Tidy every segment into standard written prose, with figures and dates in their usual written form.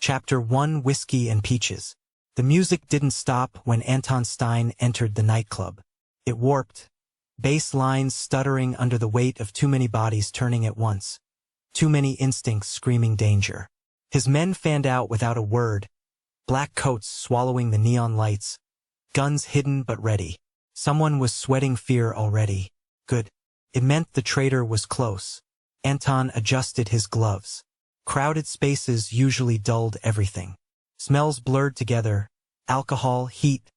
Chapter 1: Whiskey and Peaches. The music didn't stop when Anton Stein entered the nightclub. It warped, bass lines stuttering under the weight of too many bodies turning at once, too many instincts screaming danger. His men fanned out without a word, black coats swallowing the neon lights, guns hidden but ready. Someone was sweating fear already. Good. It meant the traitor was close. Anton adjusted his gloves. Crowded spaces usually dulled everything. Smells blurred together, alcohol, heat,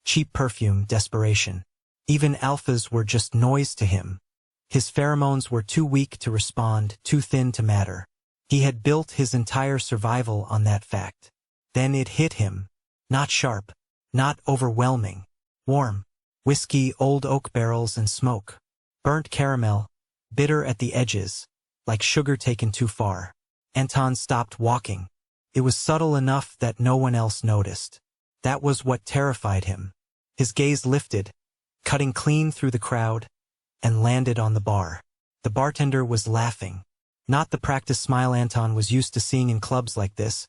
cheap perfume, desperation. Even alphas were just noise to him. His pheromones were too weak to respond, too thin to matter. He had built his entire survival on that fact. Then it hit him. Not sharp, not overwhelming. Warm. Whiskey, old oak barrels and smoke. Burnt caramel, bitter at the edges, like sugar taken too far. Anton stopped walking. It was subtle enough that no one else noticed. That was what terrified him. His gaze lifted, cutting clean through the crowd, and landed on the bar. The bartender was laughing. Not the practiced smile Anton was used to seeing in clubs like this,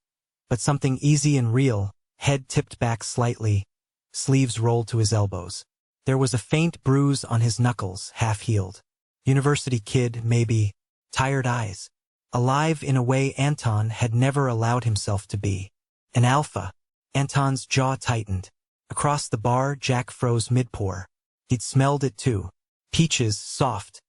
but something easy and real, head tipped back slightly, sleeves rolled to his elbows. There was a faint bruise on his knuckles, half-healed. University kid, maybe. Tired eyes. Alive in a way Anton had never allowed himself to be. An alpha. Anton's jaw tightened. Across the bar, Jack froze mid-pour. He'd smelled it too. Peaches, soft.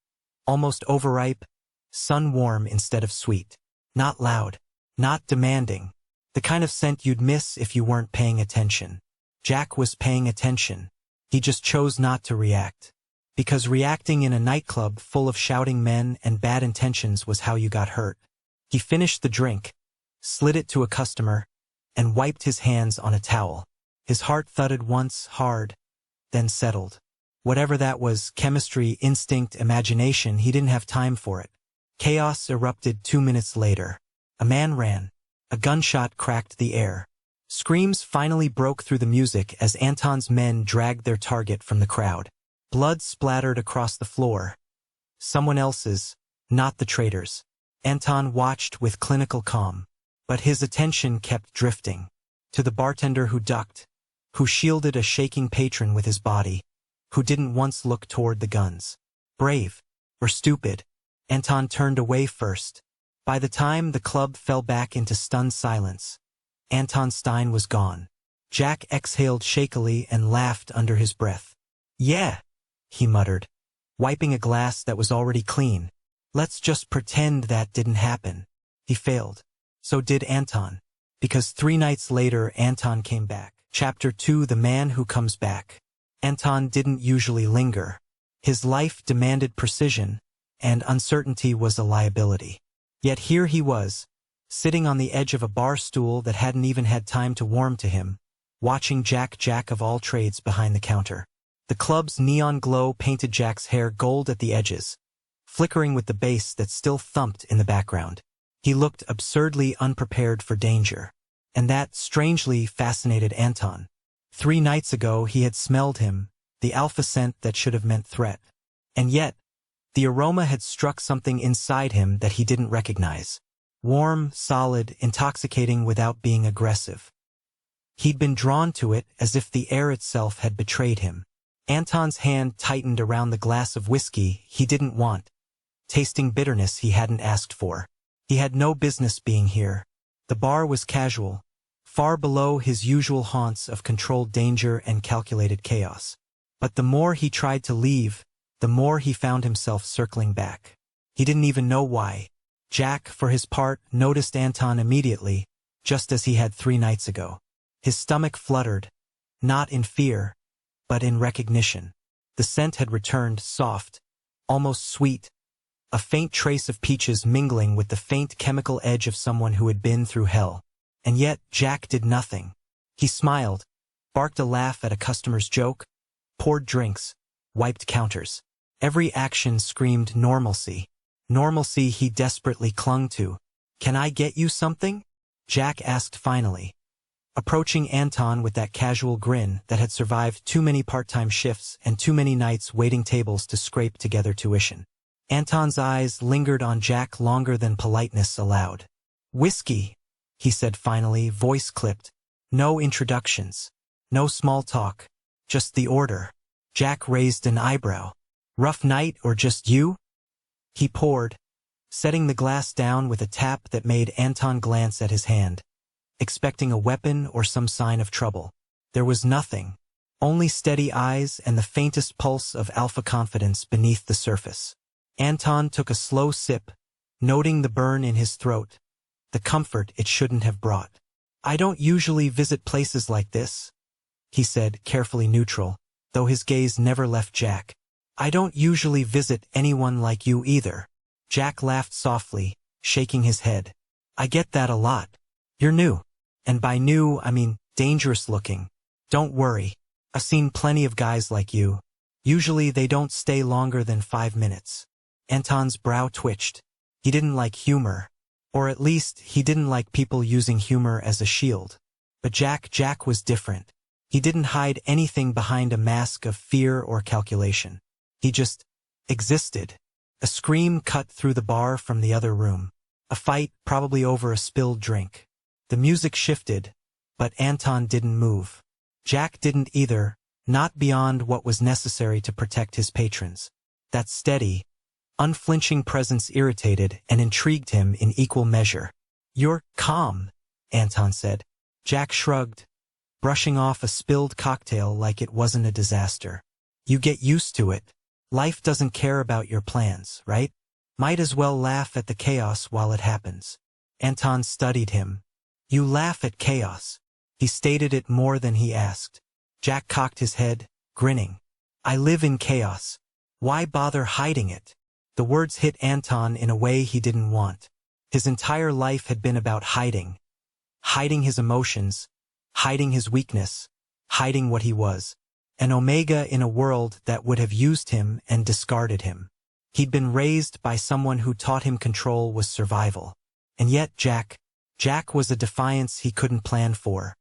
Almost overripe. Sun-warm instead of sweet. Not loud. Not demanding. The kind of scent you'd miss if you weren't paying attention. Jack was paying attention. He just chose not to react. Because reacting in a nightclub full of shouting men and bad intentions was how you got hurt. He finished the drink, slid it to a customer, and wiped his hands on a towel. His heart thudded once, hard, then settled. Whatever that was, chemistry, instinct, imagination, he didn't have time for it. Chaos erupted 2 minutes later. A man ran. A gunshot cracked the air. Screams finally broke through the music as Anton's men dragged their target from the crowd. Blood splattered across the floor. Someone else's, not the traitor's. Anton watched with clinical calm, but his attention kept drifting. To the bartender who ducked, who shielded a shaking patron with his body, who didn't once look toward the guns. Brave, or stupid, Anton turned away first. By the time the club fell back into stunned silence, Anton Stein was gone. Jack exhaled shakily and laughed under his breath. Yeah, he muttered, wiping a glass that was already clean. Let's just pretend that didn't happen. He failed. So did Anton. Because 3 nights later Anton came back. Chapter 2: The Man Who Comes Back. Anton didn't usually linger. His life demanded precision, and uncertainty was a liability. Yet here he was, sitting on the edge of a bar stool that hadn't even had time to warm to him, watching Jack of all trades behind the counter. The club's neon glow painted Jack's hair gold at the edges, flickering with the bass that still thumped in the background. He looked absurdly unprepared for danger, and that strangely fascinated Anton. 3 nights ago he had smelled him, the alpha scent that should have meant threat. And yet, the aroma had struck something inside him that he didn't recognize. Warm, solid, intoxicating without being aggressive. He'd been drawn to it as if the air itself had betrayed him. Anton's hand tightened around the glass of whiskey he didn't want, tasting bitterness he hadn't asked for. He had no business being here. The bar was casual, far below his usual haunts of controlled danger and calculated chaos. But the more he tried to leave, the more he found himself circling back. He didn't even know why. Jack, for his part, noticed Anton immediately, just as he had 3 nights ago. His stomach fluttered, not in fear, but in recognition. The scent had returned, soft, almost sweet, a faint trace of peaches mingling with the faint chemical edge of someone who had been through hell. And yet Jack did nothing. He smiled, barked a laugh at a customer's joke, poured drinks, wiped counters. Every action screamed normalcy. Normalcy he desperately clung to. "Can I get you something?" Jack asked finally, approaching Anton with that casual grin that had survived too many part-time shifts and too many nights waiting tables to scrape together tuition. Anton's eyes lingered on Jack longer than politeness allowed. "Whiskey," he said finally, voice clipped. No introductions. No small talk. Just the order. Jack raised an eyebrow. Rough night or just you? He poured, setting the glass down with a tap that made Anton glance at his hand, expecting a weapon or some sign of trouble. There was nothing. Only steady eyes and the faintest pulse of alpha confidence beneath the surface. Anton took a slow sip, noting the burn in his throat, the comfort it shouldn't have brought. I don't usually visit places like this, he said, carefully neutral, though his gaze never left Jack. I don't usually visit anyone like you either. Jack laughed softly, shaking his head. I get that a lot. You're new. And by new, I mean dangerous looking. Don't worry. I've seen plenty of guys like you. Usually they don't stay longer than 5 minutes. Anton's brow twitched. He didn't like humor. Or at least, he didn't like people using humor as a shield. But Jack was different. He didn't hide anything behind a mask of fear or calculation. He just existed. A scream cut through the bar from the other room. A fight, probably over a spilled drink. The music shifted, but Anton didn't move. Jack didn't either, not beyond what was necessary to protect his patrons. That steady, unflinching presence irritated and intrigued him in equal measure. You're calm, Anton said. Jack shrugged, brushing off a spilled cocktail like it wasn't a disaster. You get used to it. Life doesn't care about your plans, right? Might as well laugh at the chaos while it happens. Anton studied him. You laugh at chaos. He stated it more than he asked. Jack cocked his head, grinning. I live in chaos. Why bother hiding it? The words hit Anton in a way he didn't want. His entire life had been about hiding. Hiding his emotions, hiding his weakness, hiding what he was. An omega in a world that would have used him and discarded him. He'd been raised by someone who taught him control was survival. And yet Jack was a defiance he couldn't plan for.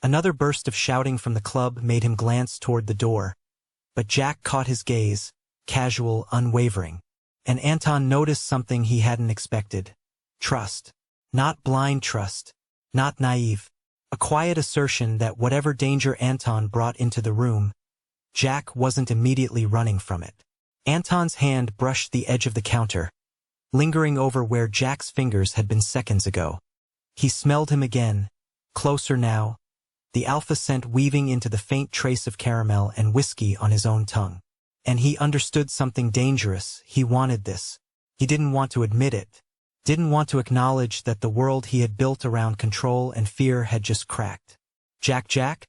Another burst of shouting from the club made him glance toward the door. But Jack caught his gaze, casual, unwavering. And Anton noticed something he hadn't expected. Trust. Not blind trust. Not naive. A quiet assertion that whatever danger Anton brought into the room, Jack wasn't immediately running from it. Anton's hand brushed the edge of the counter, lingering over where Jack's fingers had been seconds ago. He smelled him again, closer now, the alpha scent weaving into the faint trace of caramel and whiskey on his own tongue. And he understood something dangerous. He wanted this. He didn't want to admit it. Didn't want to acknowledge that the world he had built around control and fear had just cracked. Jack,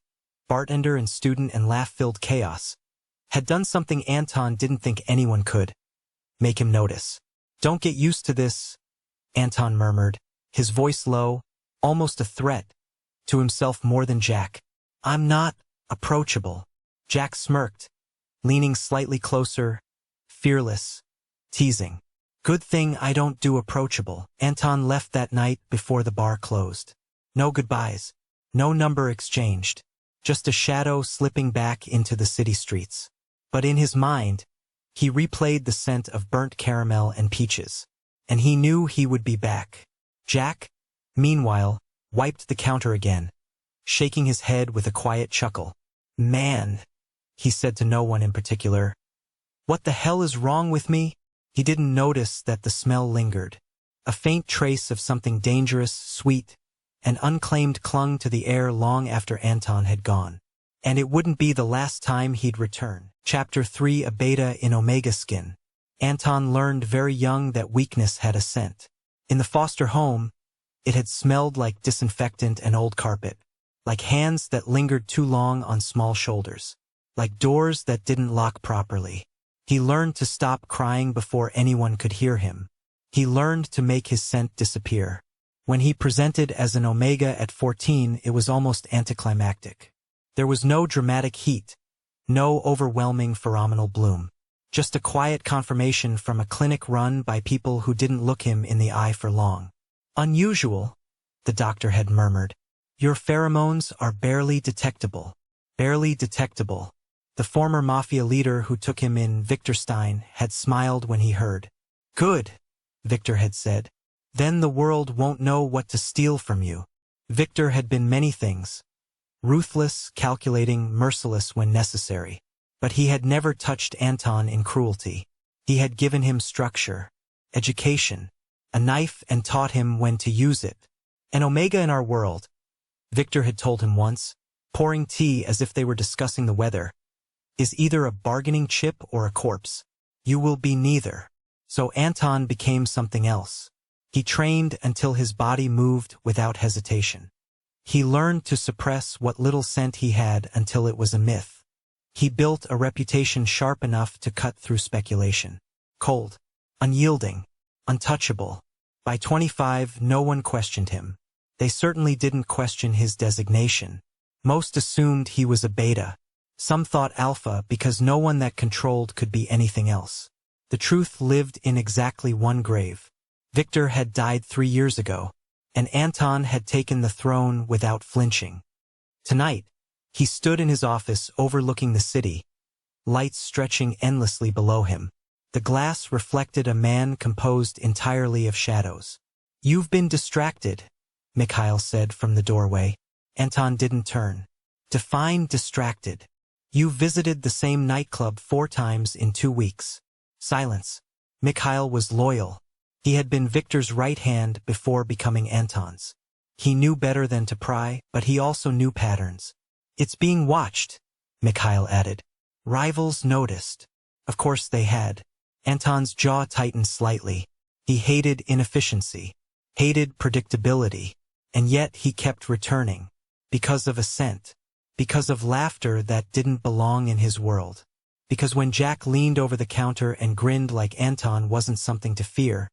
bartender and student and laugh-filled chaos, had done something Anton didn't think anyone could. Make him notice. Don't get used to this, Anton murmured, his voice low, almost a threat, to himself more than Jack. I'm not approachable. Jack smirked, leaning slightly closer, fearless, teasing. Good thing I don't do approachable. Anton left that night before the bar closed. No goodbyes. No number exchanged. Just a shadow slipping back into the city streets. But in his mind, he replayed the scent of burnt caramel and peaches. And he knew he would be back. Jack, meanwhile, wiped the counter again, shaking his head with a quiet chuckle. Man, he said to no one in particular. What the hell is wrong with me? He didn't notice that the smell lingered. A faint trace of something dangerous, sweet, and unclaimed clung to the air long after Anton had gone. And it wouldn't be the last time he'd return. Chapter 3: A Beta in Omega Skin. Anton learned very young that weakness had a scent. In the foster home, it had smelled like disinfectant and old carpet, like hands that lingered too long on small shoulders, like doors that didn't lock properly. He learned to stop crying before anyone could hear him. He learned to make his scent disappear. When he presented as an Omega at 14, it was almost anticlimactic. There was no dramatic heat, no overwhelming pheromonal bloom. Just a quiet confirmation from a clinic run by people who didn't look him in the eye for long. Unusual, the doctor had murmured. Your pheromones are barely detectable. Barely detectable. The former mafia leader who took him in, Victor Stein, had smiled when he heard. Good, Victor had said. Then the world won't know what to steal from you. Victor had been many things. Ruthless, calculating, merciless when necessary. But he had never touched Anton in cruelty. He had given him structure, education, a knife, and taught him when to use it. An omega in our world, Victor had told him once, pouring tea as if they were discussing the weather, is either a bargaining chip or a corpse. You will be neither. So Anton became something else. He trained until his body moved without hesitation. He learned to suppress what little scent he had until it was a myth. He built a reputation sharp enough to cut through speculation. Cold, unyielding, untouchable. By 25, no one questioned him. They certainly didn't question his designation. Most assumed he was a beta. Some thought alpha because no one that controlled could be anything else. The truth lived in exactly one grave. Victor had died 3 years ago, and Anton had taken the throne without flinching. Tonight, he stood in his office overlooking the city, lights stretching endlessly below him. The glass reflected a man composed entirely of shadows. "You've been distracted," Mikhail said from the doorway. Anton didn't turn. Define distracted. "You visited the same nightclub 4 times in 2 weeks. Silence. Mikhail was loyal. He had been Victor's right hand before becoming Anton's. He knew better than to pry, but he also knew patterns. "It's being watched," Mikhail added. Rivals noticed. Of course they had. Anton's jaw tightened slightly. He hated inefficiency, hated predictability, and yet he kept returning. Because of a scent. Because of laughter that didn't belong in his world. Because when Jack leaned over the counter and grinned like Anton wasn't something to fear,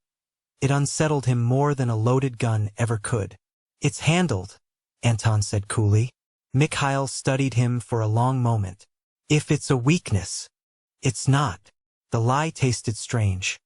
it unsettled him more than a loaded gun ever could. "It's handled," Anton said coolly. Mikhail studied him for a long moment. "If it's a weakness, it's not." The lie tasted strange.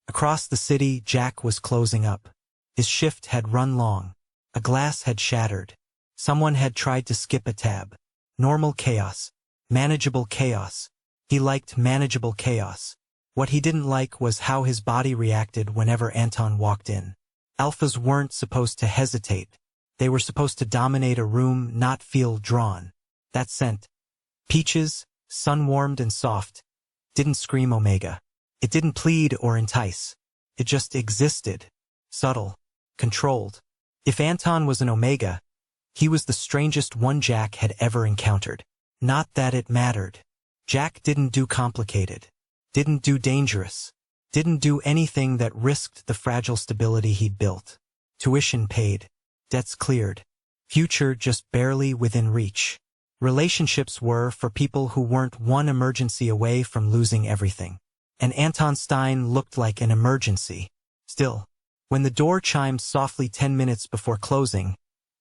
Across the city, Jack was closing up. His shift had run long. A glass had shattered. Someone had tried to skip a tab. Normal chaos. Manageable chaos. He liked manageable chaos. What he didn't like was how his body reacted whenever Anton walked in. Alphas weren't supposed to hesitate. They were supposed to dominate a room, not feel drawn. That scent, peaches, sun-warmed and soft, didn't scream omega. It didn't plead or entice. It just existed. Subtle. Controlled. If Anton was an omega, he was the strangest one Jack had ever encountered. Not that it mattered. Jack didn't do complicated. Didn't do dangerous. Didn't do anything that risked the fragile stability he'd built. Tuition paid. Debts cleared. Future just barely within reach. Relationships were for people who weren't one emergency away from losing everything. And Anton Stein looked like an emergency. Still, when the door chimed softly 10 minutes before closing,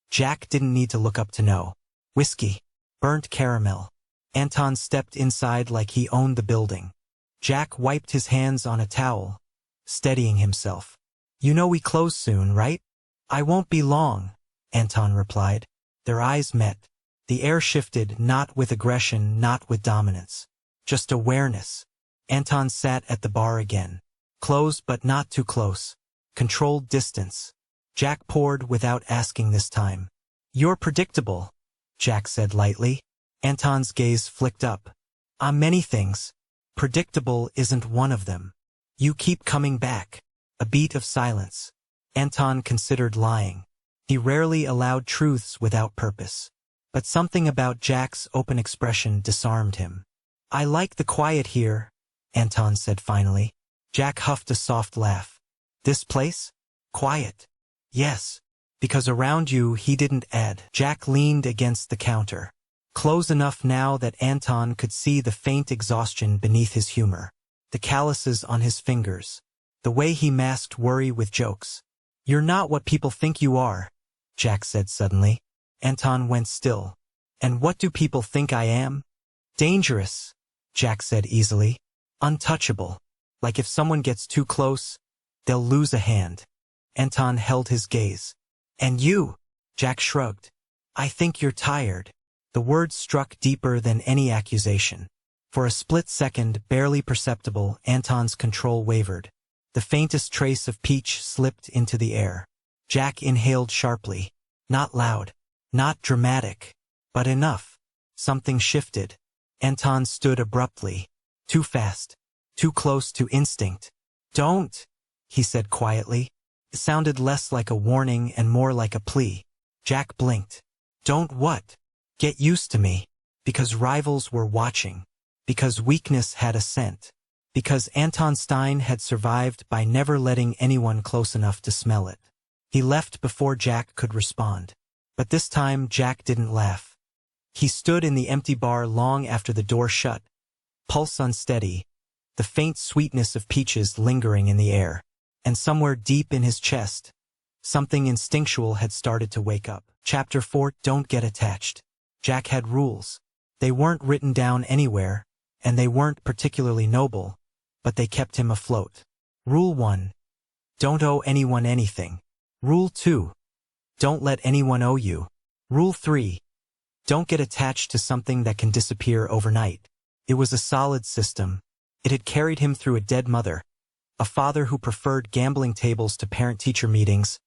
Jack didn't need to look up to know. Whiskey. Burnt caramel. Anton stepped inside like he owned the building. Jack wiped his hands on a towel, steadying himself. "You know we close soon, right?" "I won't be long," Anton replied. Their eyes met. The air shifted, not with aggression, not with dominance. Just awareness. Anton sat at the bar again. Close but not too close. Controlled distance. Jack poured without asking this time. "You're predictable," Jack said lightly. Anton's gaze flicked up. "I'm many things. Predictable isn't one of them. You keep coming back." A beat of silence. Anton considered lying. He rarely allowed truths without purpose. But something about Jack's open expression disarmed him. "I like the quiet here," Anton said finally. Jack huffed a soft laugh. "This place? Quiet?" "Yes. Because around you he didn't add." Jack leaned against the counter. Close enough now that Anton could see the faint exhaustion beneath his humor. The calluses on his fingers. The way he masked worry with jokes. "You're not what people think you are," Jack said suddenly. Anton went still. "And what do people think I am?" "Dangerous," Jack said easily. "Untouchable. Like if someone gets too close, they'll lose a hand." Anton held his gaze. "And you?" Jack shrugged. "I think you're tired." The words struck deeper than any accusation. For a split second, barely perceptible, Anton's control wavered. The faintest trace of peach slipped into the air. Jack inhaled sharply. Not loud. Not dramatic. But enough. Something shifted. Anton stood abruptly. Too fast. Too close to instinct. Don't, he said quietly. It sounded less like a warning and more like a plea. Jack blinked. Don't what? Get used to me. Because rivals were watching. Because weakness had a scent. Because Anton Stein had survived by never letting anyone close enough to smell it. He left before Jack could respond. But this time Jack didn't laugh. He stood in the empty bar long after the door shut, pulse unsteady, the faint sweetness of peaches lingering in the air. And somewhere deep in his chest, something instinctual had started to wake up. Chapter 4, Don't Get Attached. Jack had rules. They weren't written down anywhere, and they weren't particularly noble, but they kept him afloat. Rule 1. Don't owe anyone anything. Rule 2. Don't let anyone owe you. Rule 3. Don't get attached to something that can disappear overnight. It was a solid system. It had carried him through a dead mother, a father who preferred gambling tables to parent-teacher meetings,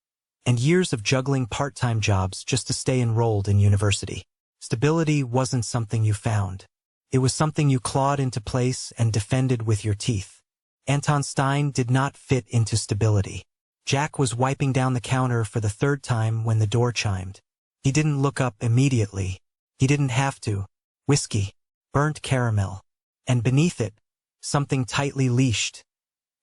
and years of juggling part-time jobs just to stay enrolled in university. Stability wasn't something you found. It was something you clawed into place and defended with your teeth. Anton Stein did not fit into stability. Jack was wiping down the counter for the third time when the door chimed. He didn't look up immediately. He didn't have to. Whiskey. Burnt caramel. And beneath it, something tightly leashed,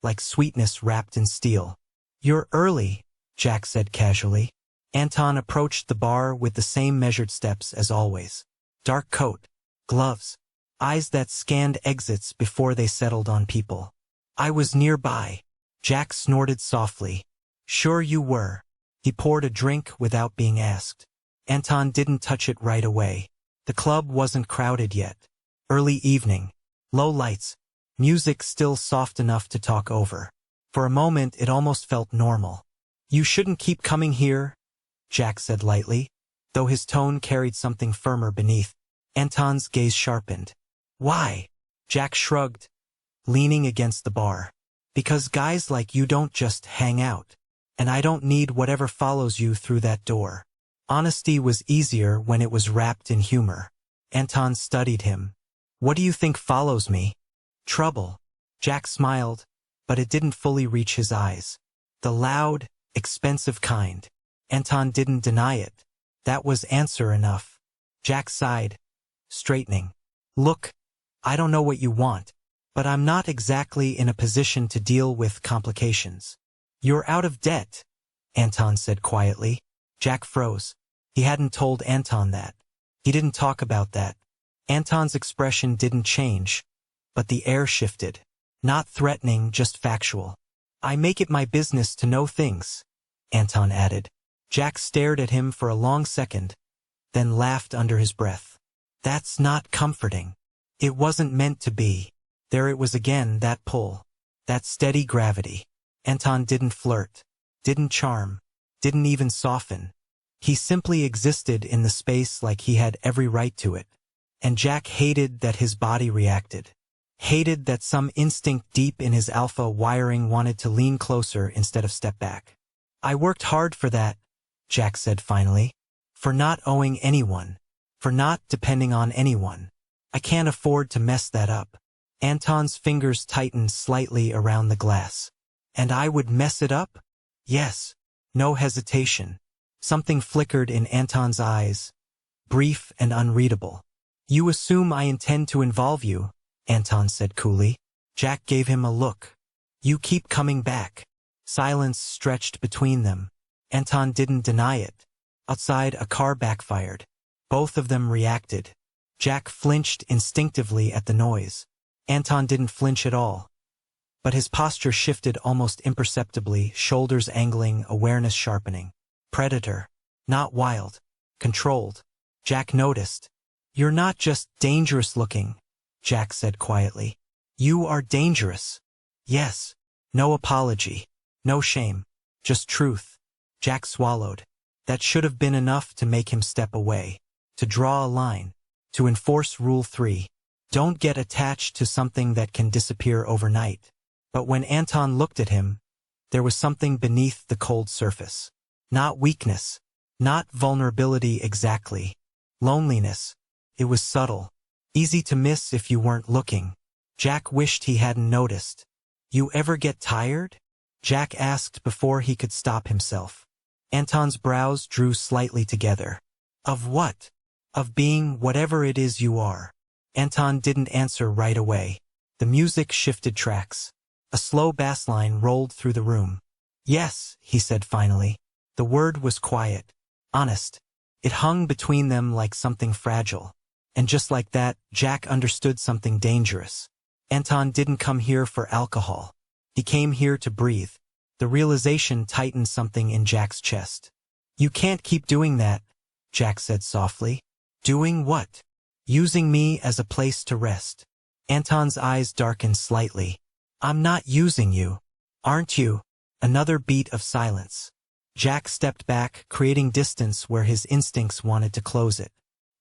like sweetness wrapped in steel. You're early, Jack said casually. Anton approached the bar with the same measured steps as always. Dark coat, gloves, eyes that scanned exits before they settled on people. I was nearby. Jack snorted softly. Sure you were. He poured a drink without being asked. Anton didn't touch it right away. The club wasn't crowded yet. Early evening. Low lights. Music still soft enough to talk over. For a moment it almost felt normal. You shouldn't keep coming here, Jack said lightly, though his tone carried something firmer beneath. Anton's gaze sharpened. Why? Jack shrugged, leaning against the bar. Because guys like you don't just hang out. And I don't need whatever follows you through that door. Honesty was easier when it was wrapped in humor. Anton studied him. What do you think follows me? Trouble. Jack smiled, but it didn't fully reach his eyes. The loud, expensive kind. Anton didn't deny it. That was answer enough. Jack sighed, straightening. Look, I don't know what you want, but I'm not exactly in a position to deal with complications. You're out of debt, Anton said quietly. Jack froze. He hadn't told Anton that. He didn't talk about that. Anton's expression didn't change, but the air shifted. Not threatening, just factual. I make it my business to know things, Anton added. Jack stared at him for a long second, then laughed under his breath. That's not comforting. It wasn't meant to be. There it was again, that pull. That steady gravity. Anton didn't flirt, didn't charm, didn't even soften. He simply existed in the space like he had every right to it. And Jack hated that his body reacted. Hated that some instinct deep in his alpha wiring wanted to lean closer instead of step back. I worked hard for that, Jack said finally. For not owing anyone. For not depending on anyone. I can't afford to mess that up. Anton's fingers tightened slightly around the glass. And I would mess it up? Yes. No hesitation. Something flickered in Anton's eyes. Brief and unreadable. You assume I intend to involve you, Anton said coolly. Jack gave him a look. You keep coming back. Silence stretched between them. Anton didn't deny it. Outside, a car backfired. Both of them reacted. Jack flinched instinctively at the noise. Anton didn't flinch at all. But his posture shifted almost imperceptibly, shoulders angling, awareness sharpening. Predator. Not wild. Controlled. Jack noticed. You're not just dangerous looking, Jack said quietly. You are dangerous. Yes. No apology. No shame. Just truth. Jack swallowed. That should have been enough to make him step away. To draw a line. To enforce Rule 3. Don't get attached to something that can disappear overnight. But when Anton looked at him, there was something beneath the cold surface. Not weakness. Not vulnerability exactly. Loneliness. It was subtle. Easy to miss if you weren't looking. Jack wished he hadn't noticed. You ever get tired? Jack asked before he could stop himself. Anton's brows drew slightly together. Of what? Of being whatever it is you are. Anton didn't answer right away. The music shifted tracks. A slow bass line rolled through the room. Yes, he said finally. The word was quiet. Honest. It hung between them like something fragile. And just like that, Jack understood something dangerous. Anton didn't come here for alcohol. He came here to breathe. The realization tightened something in Jack's chest. You can't keep doing that, Jack said softly. Doing what? Using me as a place to rest. Anton's eyes darkened slightly. I'm not using you. Aren't you? Another beat of silence. Jack stepped back, creating distance where his instincts wanted to close it.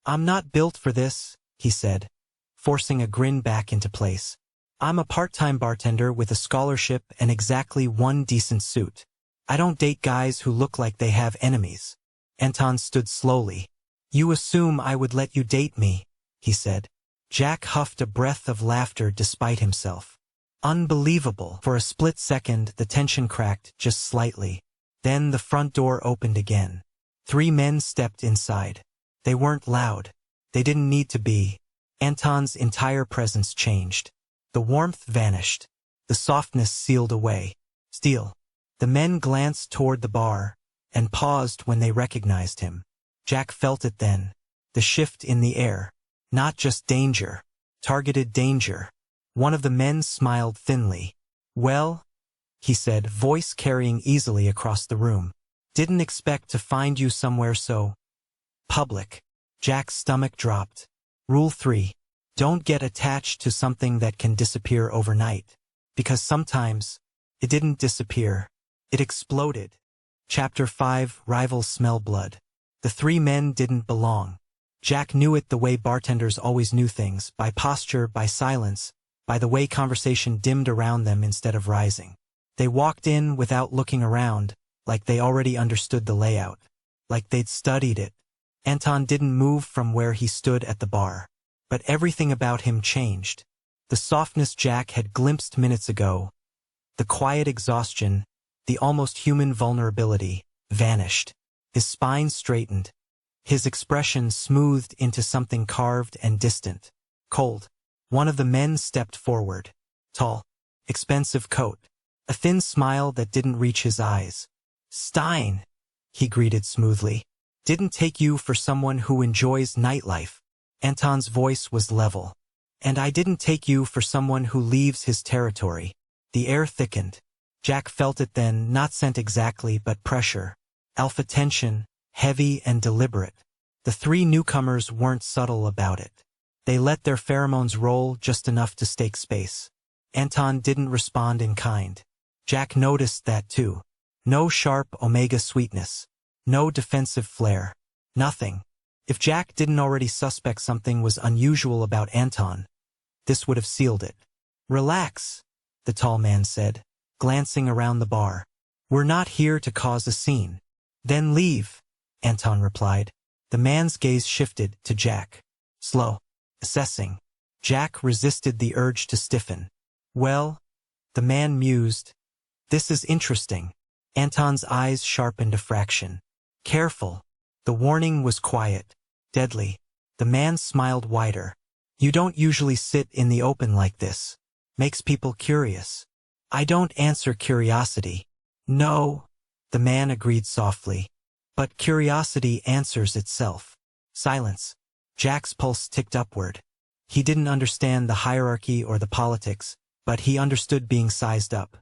I'm not built for this, he said, forcing a grin back into place. I'm a part-time bartender with a scholarship and exactly one decent suit. I don't date guys who look like they have enemies. Anton stood slowly. You assume I would let you date me, he said. Jack huffed a breath of laughter despite himself. Unbelievable. For a split second, the tension cracked just slightly. Then the front door opened again. 3 men stepped inside. They weren't loud. They didn't need to be. Anton's entire presence changed. The warmth vanished. The softness sealed away. Still. The men glanced toward the bar and paused when they recognized him. Jack felt it then. The shift in the air. Not just danger. Targeted danger. One of the men smiled thinly. Well, he said, voice carrying easily across the room. Didn't expect to find you somewhere so public. Jack's stomach dropped. Rule 3. Don't get attached to something that can disappear overnight. Because sometimes, it didn't disappear. It exploded. Chapter 5. Rivals smell blood. The 3 men didn't belong. Jack knew it the way bartenders always knew things, by posture, by silence, by the way conversation dimmed around them instead of rising. They walked in without looking around, like they already understood the layout, like they'd studied it. Anton didn't move from where he stood at the bar. But everything about him changed. The softness Jack had glimpsed minutes ago, the quiet exhaustion, the almost human vulnerability, vanished. His spine straightened. His expression smoothed into something carved and distant. Cold. One of the men stepped forward. Tall. Expensive coat. A thin smile that didn't reach his eyes. Stein, he greeted smoothly. Didn't take you for someone who enjoys nightlife. Anton's voice was level. And I didn't take you for someone who leaves his territory. The air thickened. Jack felt it then, not scent exactly, but pressure. Alpha tension, heavy and deliberate. The 3 newcomers weren't subtle about it. They let their pheromones roll just enough to stake space. Anton didn't respond in kind. Jack noticed that too. No sharp omega sweetness. No defensive flair. Nothing. If Jack didn't already suspect something was unusual about Anton, this would have sealed it. Relax, the tall man said, glancing around the bar. We're not here to cause a scene. Then leave, Anton replied. The man's gaze shifted to Jack. Slow. Assessing. Jack resisted the urge to stiffen. Well, the man mused. This is interesting. Anton's eyes sharpened a fraction. Careful. The warning was quiet. Deadly. The man smiled wider. You don't usually sit in the open like this. Makes people curious. I don't answer curiosity. No. The man agreed softly. But curiosity answers itself. Silence. Jack's pulse ticked upward. He didn't understand the hierarchy or the politics, but he understood being sized up.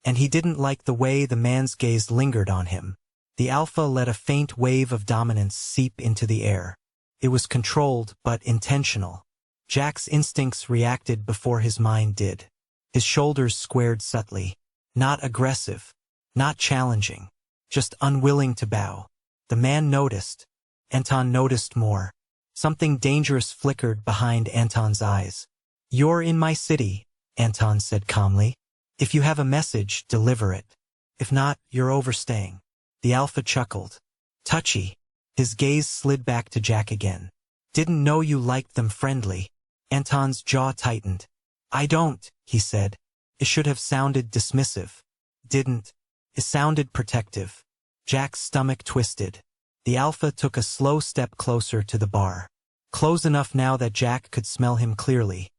And he didn't like the way the man's gaze lingered on him. The alpha let a faint wave of dominance seep into the air. It was controlled but intentional. Jack's instincts reacted before his mind did. His shoulders squared subtly. Not aggressive. Not challenging. Just unwilling to bow. The man noticed. Anton noticed more. Something dangerous flickered behind Anton's eyes. You're in my city, Anton said calmly. If you have a message, deliver it. If not, you're overstaying. The alpha chuckled. Touchy. His gaze slid back to Jack again. Didn't know you liked them friendly. Anton's jaw tightened. I don't, he said. It should have sounded dismissive. Didn't. It sounded protective. Jack's stomach twisted. The alpha took a slow step closer to the bar. Close enough now that Jack could smell him clearly.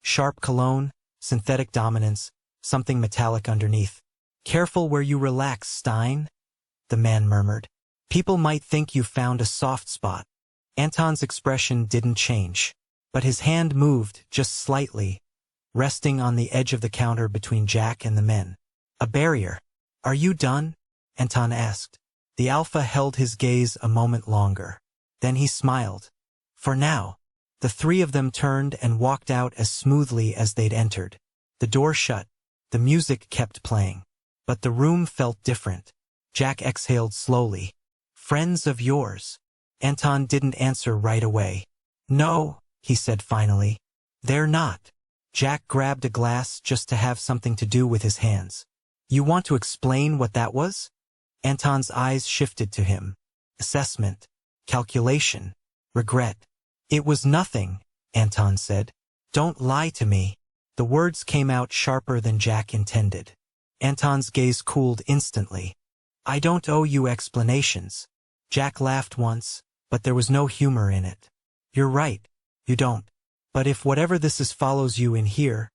Sharp cologne, synthetic dominance, something metallic underneath. Careful where you relax, Stein, the man murmured. People might think you found a soft spot. Anton's expression didn't change, but his hand moved just slightly, resting on the edge of the counter between Jack and the men. A barrier. Are you done? Anton asked. The alpha held his gaze a moment longer. Then he smiled. For now. The three of them turned and walked out as smoothly as they'd entered. The door shut. The music kept playing. But the room felt different. Jack exhaled slowly. Friends of yours? Anton didn't answer right away. No, he said finally. They're not. Jack grabbed a glass just to have something to do with his hands. You want to explain what that was? Anton's eyes shifted to him. Assessment. Calculation. Regret. It was nothing, Anton said. Don't lie to me. The words came out sharper than Jack intended. Anton's gaze cooled instantly. I don't owe you explanations. Jack laughed once, but there was no humor in it. You're right, you don't. But if whatever this is follows you in here,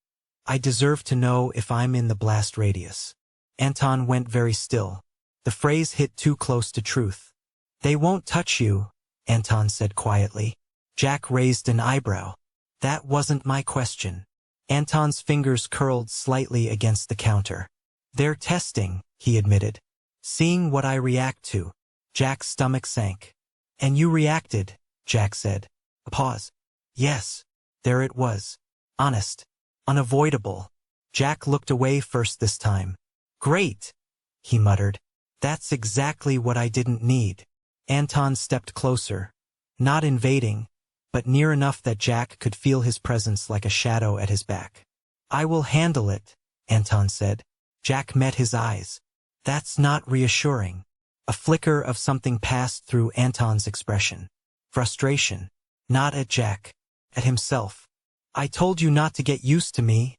I deserve to know if I'm in the blast radius. Anton went very still. The phrase hit too close to truth. They won't touch you, Anton said quietly. Jack raised an eyebrow. That wasn't my question. Anton's fingers curled slightly against the counter. They're testing, he admitted. Seeing what I react to. Jack's stomach sank. And you reacted, Jack said. A pause. Yes. There it was. Honest. Unavoidable. Jack looked away first this time. Great, he muttered. That's exactly what I didn't need. Anton stepped closer. Not invading, but near enough that Jack could feel his presence like a shadow at his back. I will handle it, Anton said. Jack met his eyes. That's not reassuring. A flicker of something passed through Anton's expression. Frustration. Not at Jack. At himself. I told you not to get used to me,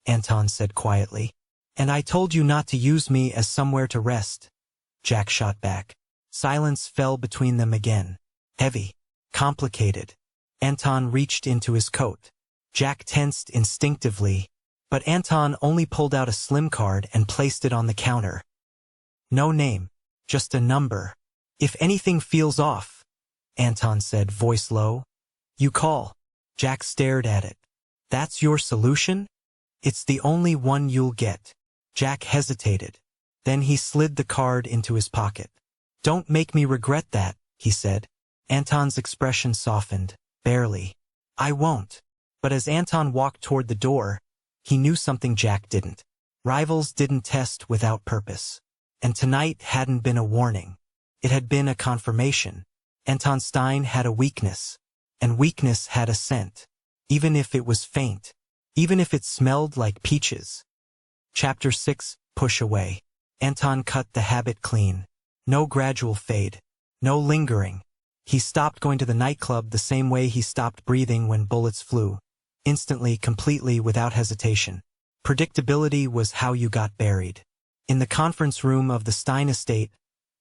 Anton said quietly. And I told you not to use me as somewhere to rest. Jack shot back. Silence fell between them again. Heavy. Complicated. Anton reached into his coat. Jack tensed instinctively, but Anton only pulled out a slim card and placed it on the counter. No name, just a number. If anything feels off, Anton said, voice low. You call. Jack stared at it. That's your solution? It's the only one you'll get. Jack hesitated. Then he slid the card into his pocket. Don't make me regret that, he said. Anton's expression softened. Barely. I won't. But as Anton walked toward the door, he knew something Jack didn't. Rivals didn't test without purpose. And tonight hadn't been a warning. It had been a confirmation. Anton Stein had a weakness. And weakness had a scent. Even if it was faint. Even if it smelled like peaches. Chapter 6, Push Away. Anton cut the habit clean. No gradual fade. No lingering. He stopped going to the nightclub the same way he stopped breathing when bullets flew. Instantly, completely, without hesitation. Predictability was how you got buried. In the conference room of the Stein estate,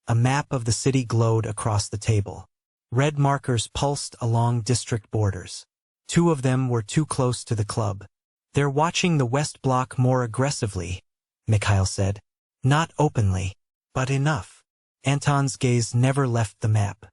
a map of the city glowed across the table. Red markers pulsed along district borders. 2 of them were too close to the club. They're watching the West Block more aggressively, Mikhail said. Not openly, but enough. Anton's gaze never left the map.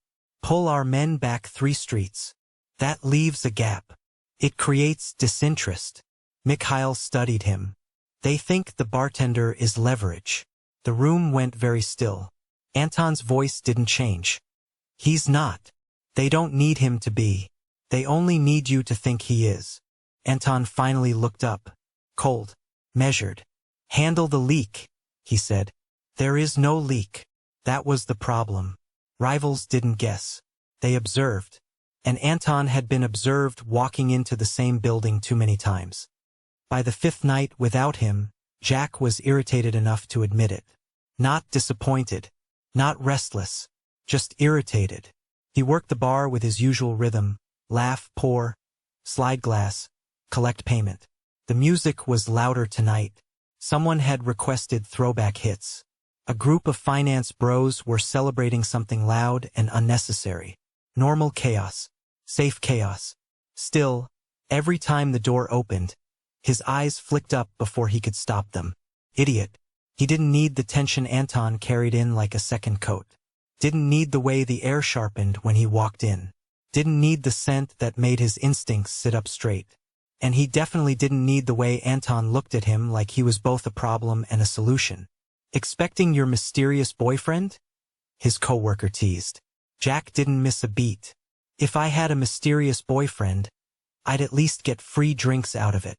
Pull our men back 3 streets. That leaves a gap. It creates disinterest. Mikhail studied him. They think the bartender is leverage. The room went very still. Anton's voice didn't change. He's not. They don't need him to be. They only need you to think he is. Anton finally looked up. Cold. Measured. Handle the leak, he said. There is no leak. That was the problem. Rivals didn't guess. They observed. And Anton had been observed walking into the same building too many times. By the 5th night without him, Jack was irritated enough to admit it. Not disappointed. Not restless. Just irritated. He worked the bar with his usual rhythm: laugh, pour, slide glass, collect payment. The music was louder tonight. Someone had requested throwback hits. A group of finance bros were celebrating something loud and unnecessary. Normal chaos. Safe chaos. Still, every time the door opened, his eyes flicked up before he could stop them. Idiot. He didn't need the tension Anton carried in like a second coat. Didn't need the way the air sharpened when he walked in. Didn't need the scent that made his instincts sit up straight. And he definitely didn't need the way Anton looked at him like he was both a problem and a solution. Expecting your mysterious boyfriend? His coworker teased. Jack didn't miss a beat. If I had a mysterious boyfriend, I'd at least get free drinks out of it.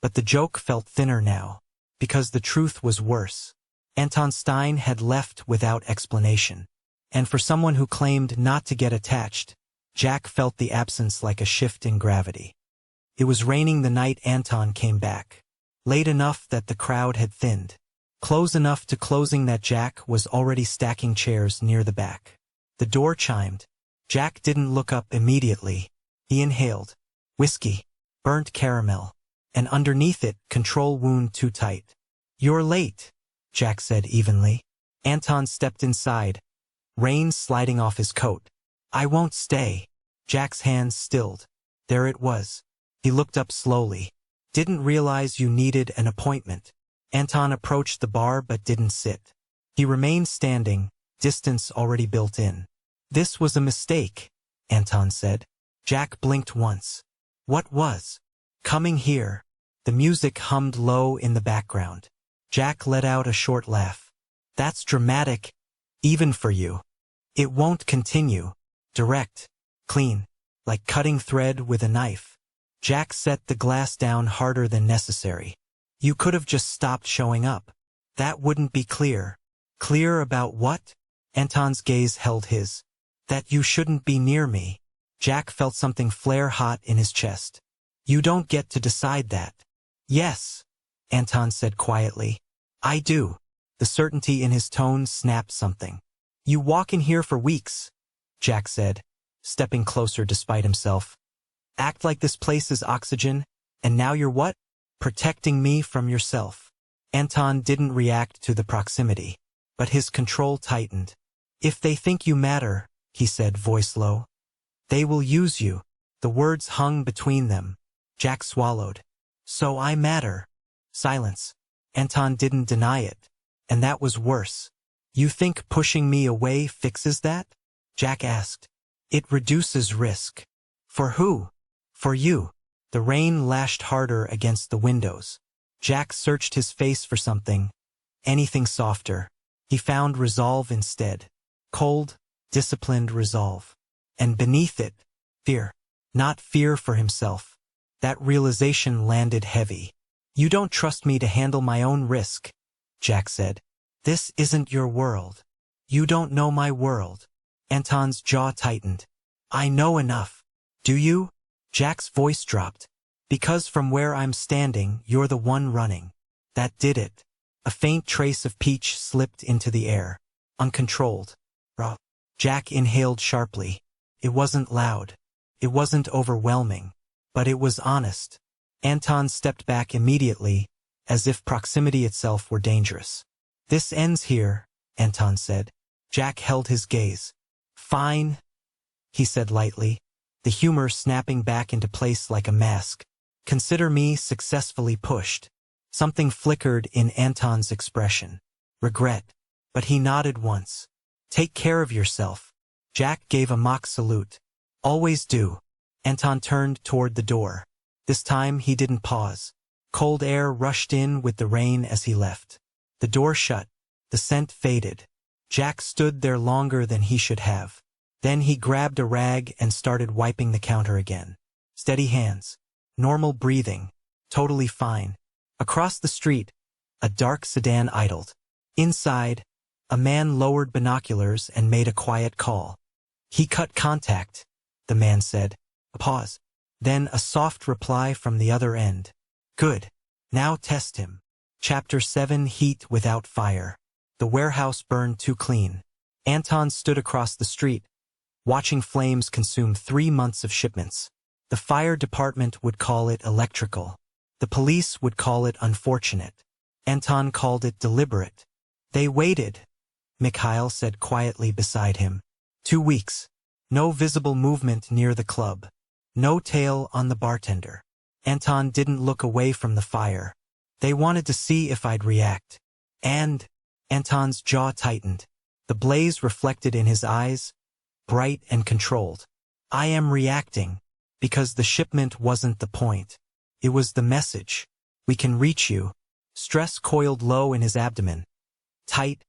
But the joke felt thinner now, because the truth was worse. Anton Stein had left without explanation. And for someone who claimed not to get attached, Jack felt the absence like a shift in gravity. It was raining the night Anton came back. Late enough that the crowd had thinned. Close enough to closing that Jack was already stacking chairs near the back. The door chimed. Jack didn't look up immediately. He inhaled. Whiskey. Burnt caramel. And underneath it, control wound too tight. You're late, Jack said evenly. Anton stepped inside, rain sliding off his coat. I won't stay. Jack's hands stilled. There it was. He looked up slowly. Didn't realize you needed an appointment. Anton approached the bar but didn't sit. He remained standing, distance already built in. This was a mistake, Anton said. Jack blinked once. What was? Coming here. The music hummed low in the background. Jack let out a short laugh. That's dramatic, even for you. It won't continue. Direct. Clean. Like cutting thread with a knife. Jack set the glass down harder than necessary. You could have just stopped showing up. That wouldn't be clear. Clear about what? Anton's gaze held his. That you shouldn't be near me. Jack felt something flare hot in his chest. You don't get to decide that. Yes, Anton said quietly. I do. The certainty in his tone snapped something. You walk in here for weeks, Jack said, stepping closer despite himself. Act like this place is oxygen, and now you're what? Protecting me from yourself. Anton didn't react to the proximity, but his control tightened. If they think you matter, he said, voice low, they will use you. The words hung between them. Jack swallowed. So I matter. Silence. Anton didn't deny it. And that was worse. You think pushing me away fixes that? Jack asked. It reduces risk. For who? For you. The rain lashed harder against the windows. Jack searched his face for something. Anything softer. He found resolve instead. Cold, disciplined resolve. And beneath it, fear. Not fear for himself. That realization landed heavy. You don't trust me to handle my own risk, Jack said. This isn't your world. You don't know my world. Anton's jaw tightened. I know enough. Do you? Jack's voice dropped. Because from where I'm standing, you're the one running. That did it. A faint trace of peach slipped into the air. Uncontrolled. Raw. Jack inhaled sharply. It wasn't loud. It wasn't overwhelming. But it was honest. Anton stepped back immediately, as if proximity itself were dangerous. This ends here, Anton said. Jack held his gaze. Fine, he said lightly, the humor snapping back into place like a mask. Consider me successfully pushed. Something flickered in Anton's expression. Regret. But he nodded once. Take care of yourself. Jack gave a mock salute. Always do. Anton turned toward the door. This time he didn't pause. Cold air rushed in with the rain as he left. The door shut. The scent faded. Jack stood there longer than he should have. Then he grabbed a rag and started wiping the counter again. Steady hands. Normal breathing. Totally fine. Across the street, a dark sedan idled. Inside, a man lowered binoculars and made a quiet call. He cut contact, the man said. A pause. Then a soft reply from the other end. Good. Now test him. Chapter 7 Heat Without Fire. The warehouse burned too clean. Anton stood across the street, watching flames consume 3 months of shipments. The fire department would call it electrical. The police would call it unfortunate. Anton called it deliberate. They waited, Mikhail said quietly beside him. 2 weeks. No visible movement near the club. No tail on the bartender. Anton didn't look away from the fire. They wanted to see if I'd react. And Anton's jaw tightened. The blaze reflected in his eyes, bright and controlled. I am reacting, because the shipment wasn't the point. It was the message. We can reach you. Stress coiled low in his abdomen. Tight,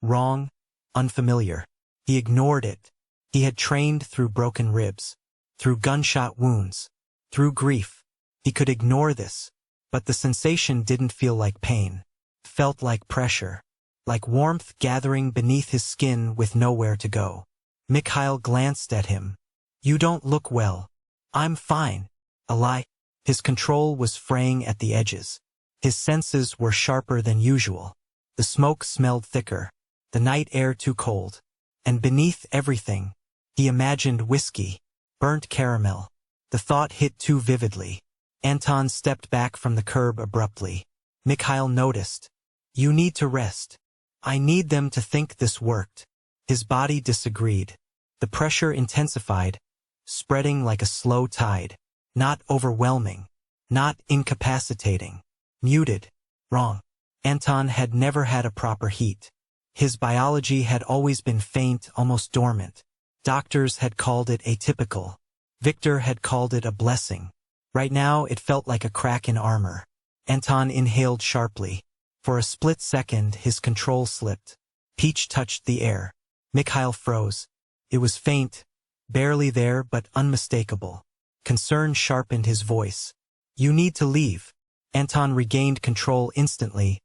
wrong, unfamiliar. He ignored it. He had trained through broken ribs, through gunshot wounds, through grief. He could ignore this, but the sensation didn't feel like pain. It felt like pressure, like warmth gathering beneath his skin with nowhere to go. Mikhail glanced at him. You don't look well. I'm fine. A lie. His control was fraying at the edges. His senses were sharper than usual. The smoke smelled thicker, the night air too cold. And beneath everything, he imagined whiskey, burnt caramel. The thought hit too vividly. Anton stepped back from the curb abruptly. Mikhail noticed. You need to rest. I need them to think this worked. His body disagreed. The pressure intensified, spreading like a slow tide. Not overwhelming, not incapacitating. Muted. Wrong. Anton had never had a proper heat. His biology had always been faint, almost dormant. Doctors had called it atypical. Victor had called it a blessing. Right now it felt like a crack in armor. Anton inhaled sharply. For a split second his control slipped. Peach touched the air. Mikhail froze. It was faint, barely there but unmistakable. Concern sharpened his voice. You need to leave. Anton regained control instantly,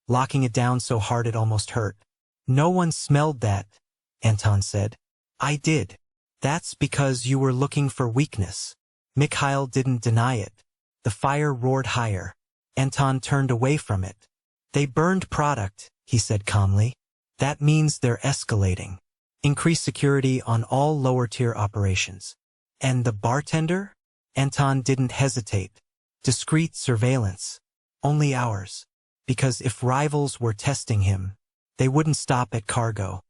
locking it down so hard it almost hurt. No one smelled that, Anton said. I did. That's because you were looking for weakness. Mikhail didn't deny it. The fire roared higher. Anton turned away from it. They burned product, he said calmly. That means they're escalating. Increase security on all lower-tier operations. And the bartender? Anton didn't hesitate. Discreet surveillance. Only ours. Because if rivals were testing him, they wouldn't stop at cargo.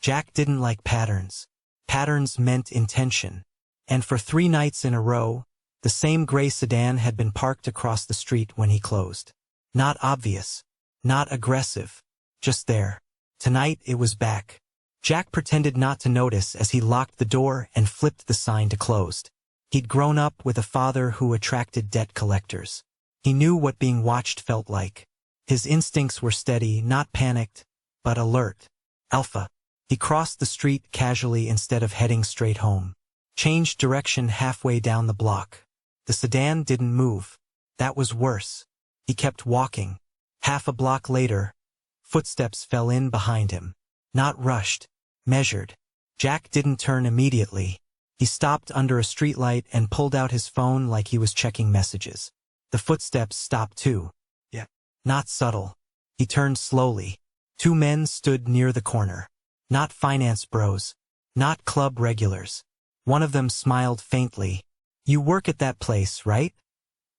Jack didn't like patterns. Patterns meant intention. And for 3 nights in a row, the same gray sedan had been parked across the street when he closed. Not obvious. Not aggressive. Just there. Tonight it was back. Jack pretended not to notice as he locked the door and flipped the sign to closed. He'd grown up with a father who attracted debt collectors. He knew what being watched felt like. His instincts were steady, not panicked, but alert. Alpha. He crossed the street casually instead of heading straight home. Changed direction halfway down the block. The sedan didn't move. That was worse. He kept walking. Half a block later, footsteps fell in behind him. Not rushed. Measured. Jack didn't turn immediately. He stopped under a streetlight and pulled out his phone like he was checking messages. The footsteps stopped too. Yeah. Not subtle. He turned slowly. 2 men stood near the corner. Not finance bros. Not club regulars. One of them smiled faintly. You work at that place, right?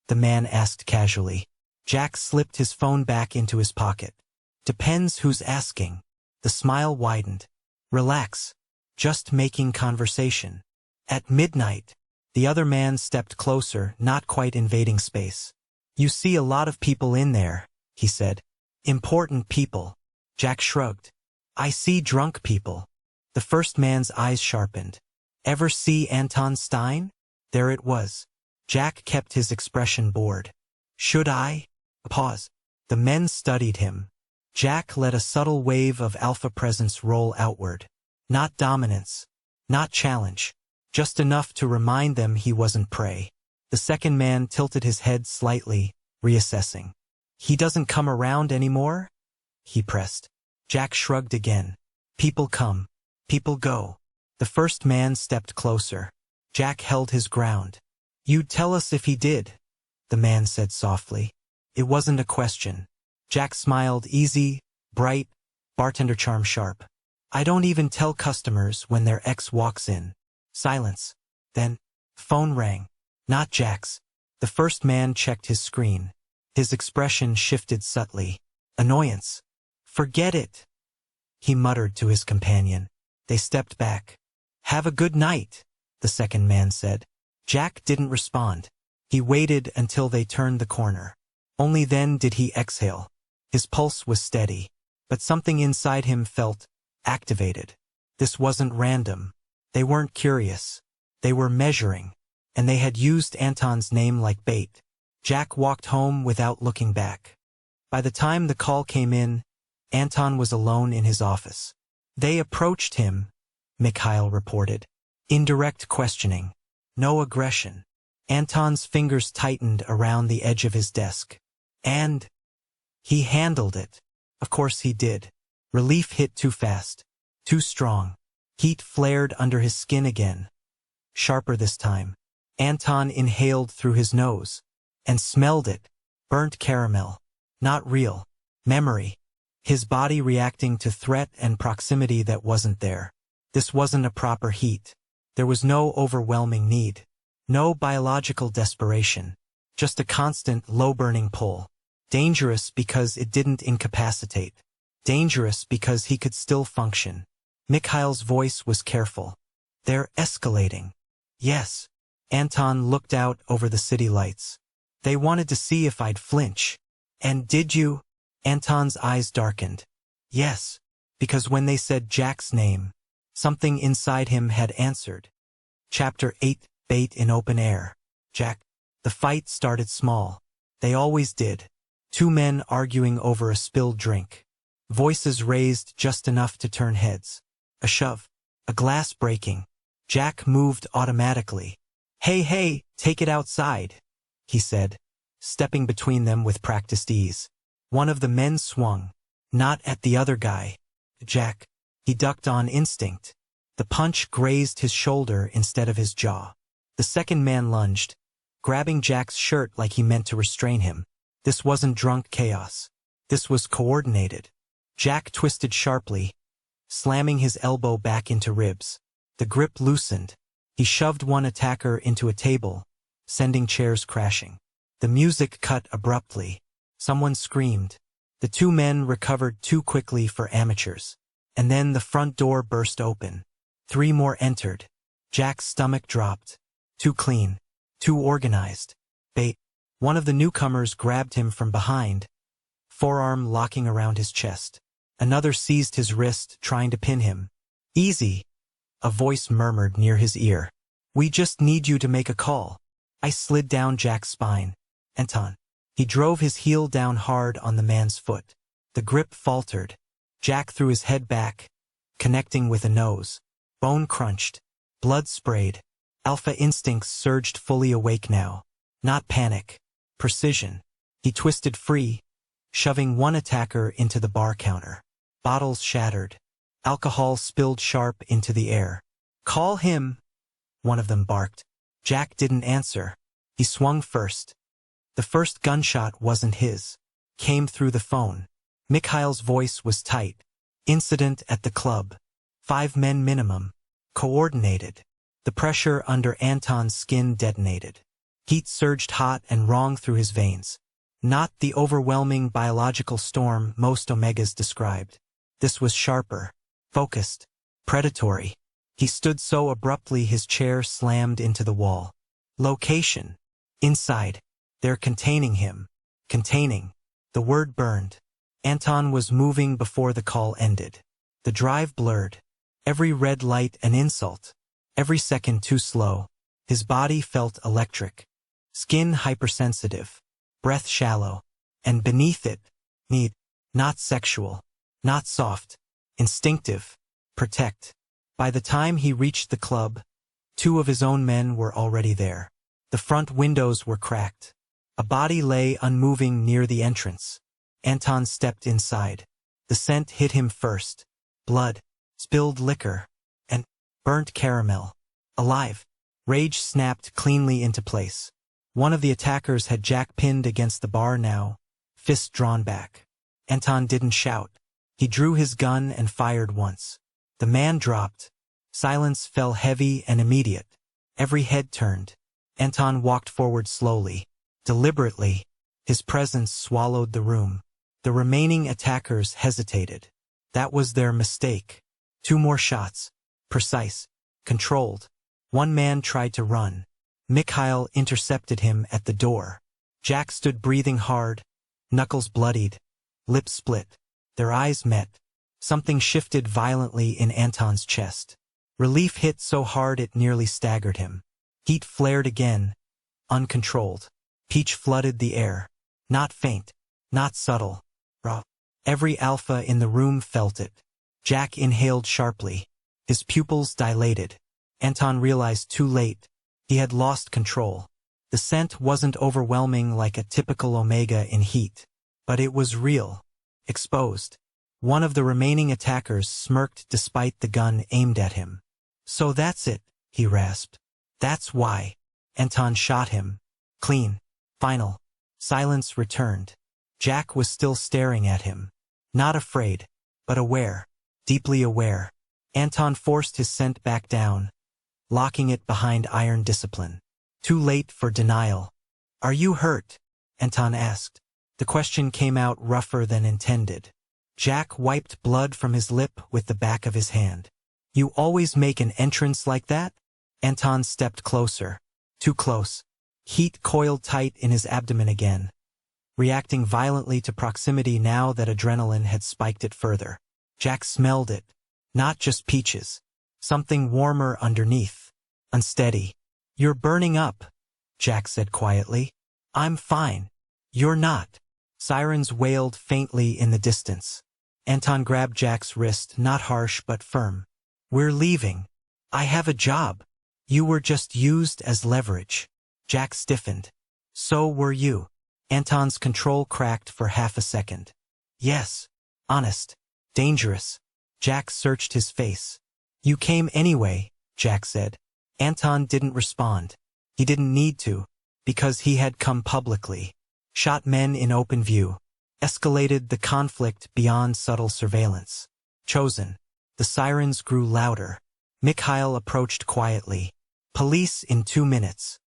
The man asked casually. Jack slipped his phone back into his pocket. Depends who's asking. The smile widened. Relax. Just making conversation. At midnight, the other man stepped closer, not quite invading space. You see a lot of people in there, he said. Important people. Jack shrugged. I see drunk people. The first man's eyes sharpened. Ever see Anton Stein? There it was. Jack kept his expression bored. Should I? Pause. The men studied him. Jack let a subtle wave of alpha presence roll outward. Not dominance. Not challenge. Just enough to remind them he wasn't prey. The second man tilted his head slightly, reassessing. He doesn't come around anymore? He pressed. Jack shrugged again. People come. People go. The first man stepped closer. Jack held his ground. You'd tell us if he did, the man said softly. It wasn't a question. Jack smiled, easy, bright, bartender charm sharp. I don't even tell customers when their ex walks in. Silence. Then, phone rang. Not Jack's. The first man checked his screen. His expression shifted subtly. Annoyance. Forget it, he muttered to his companion. They stepped back. Have a good night, the second man said. Jack didn't respond. He waited until they turned the corner. Only then did he exhale. His pulse was steady, but something inside him felt activated. This wasn't random. They weren't curious. They were measuring, and they had used Anton's name like bait. Jack walked home without looking back. By the time the call came in, Anton was alone in his office. They approached him, Mikhail reported. Indirect questioning. No aggression. Anton's fingers tightened around the edge of his desk. And he handled it. Of course he did. Relief hit too fast. Too strong. Heat flared under his skin again. Sharper this time. Anton inhaled through his nose. And smelled it. Burnt caramel. Not real. Memory. His body reacting to threat and proximity that wasn't there. This wasn't a proper heat. There was no overwhelming need. No biological desperation. Just a constant, low-burning pull. Dangerous because it didn't incapacitate. Dangerous because he could still function. Mikhail's voice was careful. They're escalating. Yes. Anton looked out over the city lights. They wanted to see if I'd flinch. And did you? Anton's eyes darkened. Yes. Because when they said Jack's name, something inside him had answered. Chapter 8, Bait in Open Air. Jack. The fight started small. They always did. Two men arguing over a spilled drink. Voices raised just enough to turn heads. A shove. A glass breaking. Jack moved automatically. Hey, take it outside, he said, stepping between them with practiced ease. One of the men swung. Not at the other guy. Jack. He ducked on instinct. The punch grazed his shoulder instead of his jaw. The second man lunged, grabbing Jack's shirt like he meant to restrain him. This wasn't drunk chaos. This was coordinated. Jack twisted sharply, slamming his elbow back into ribs. The grip loosened. He shoved one attacker into a table, sending chairs crashing. The music cut abruptly. Someone screamed. The two men recovered too quickly for amateurs. And then the front door burst open. Three more entered. Jack's stomach dropped. Too clean. Too organized. Bait. One of the newcomers grabbed him from behind, forearm locking around his chest. Another seized his wrist, trying to pin him. Easy, a voice murmured near his ear. We just need you to make a call. I slid down Jack's spine. Anton. He drove his heel down hard on the man's foot. The grip faltered. Jack threw his head back, connecting with a nose. Bone crunched. Blood sprayed. Alpha instincts surged fully awake now. Not panic. Precision. He twisted free, shoving one attacker into the bar counter. Bottles shattered. Alcohol spilled sharp into the air. Call him, one of them barked. Jack didn't answer. He swung first. The first gunshot wasn't his. Came through the phone. Mikhail's voice was tight. Incident at the club. 5 men minimum. Coordinated. The pressure under Anton's skin detonated. Heat surged hot and wrong through his veins. Not the overwhelming biological storm most Omegas described. This was sharper, focused, predatory. He stood so abruptly his chair slammed into the wall. Location. Inside. They're containing him. Containing. The word burned. Anton was moving before the call ended. The drive blurred. Every red light an insult. Every second too slow. His body felt electric. Skin hypersensitive. Breath shallow. And beneath it, need. Not sexual. Not soft. Instinctive. Protect. By the time he reached the club, 2 of his own men were already there. The front windows were cracked. A body lay unmoving near the entrance. Anton stepped inside. The scent hit him first. Blood. Spilled liquor. And burnt caramel. Alive. Rage snapped cleanly into place. One of the attackers had Jack pinned against the bar now, fist drawn back. Anton didn't shout. He drew his gun and fired once. The man dropped. Silence fell heavy and immediate. Every head turned. Anton walked forward slowly. Deliberately, his presence swallowed the room. The remaining attackers hesitated. That was their mistake. 2 more shots. Precise. Controlled. One man tried to run. Mikhail intercepted him at the door. Jack stood breathing hard, knuckles bloodied, lips split. Their eyes met. Something shifted violently in Anton's chest. Relief hit so hard it nearly staggered him. Heat flared again, uncontrolled. Peach flooded the air. Not faint, not subtle, raw. Every alpha in the room felt it. Jack inhaled sharply. His pupils dilated. Anton realized too late. He had lost control. The scent wasn't overwhelming like a typical omega in heat. But it was real. Exposed. One of the remaining attackers smirked despite the gun aimed at him. So that's it, he rasped. That's why. Anton shot him. Clean. Final. Silence returned. Jack was still staring at him. Not afraid, but aware. Deeply aware. Anton forced his scent back down, locking it behind iron discipline. Too late for denial. Are you hurt? Anton asked. The question came out rougher than intended. Jack wiped blood from his lip with the back of his hand. You always make an entrance like that? Anton stepped closer. Too close. Heat coiled tight in his abdomen again, reacting violently to proximity now that adrenaline had spiked it further. Jack smelled it. Not just peaches. Something warmer underneath. Unsteady. You're burning up, Jack said quietly. I'm fine. You're not. Sirens wailed faintly in the distance. Anton grabbed Jack's wrist, not harsh but firm. We're leaving. I have a job. You were just used as leverage. Jack stiffened. So were you. Anton's control cracked for half a second. Yes. Honest. Dangerous. Jack searched his face. You came anyway, Jack said. Anton didn't respond. He didn't need to, because he had come publicly. Shot men in open view. Escalated the conflict beyond subtle surveillance. Chosen. The sirens grew louder. Mikhail approached quietly. Police in 2 minutes.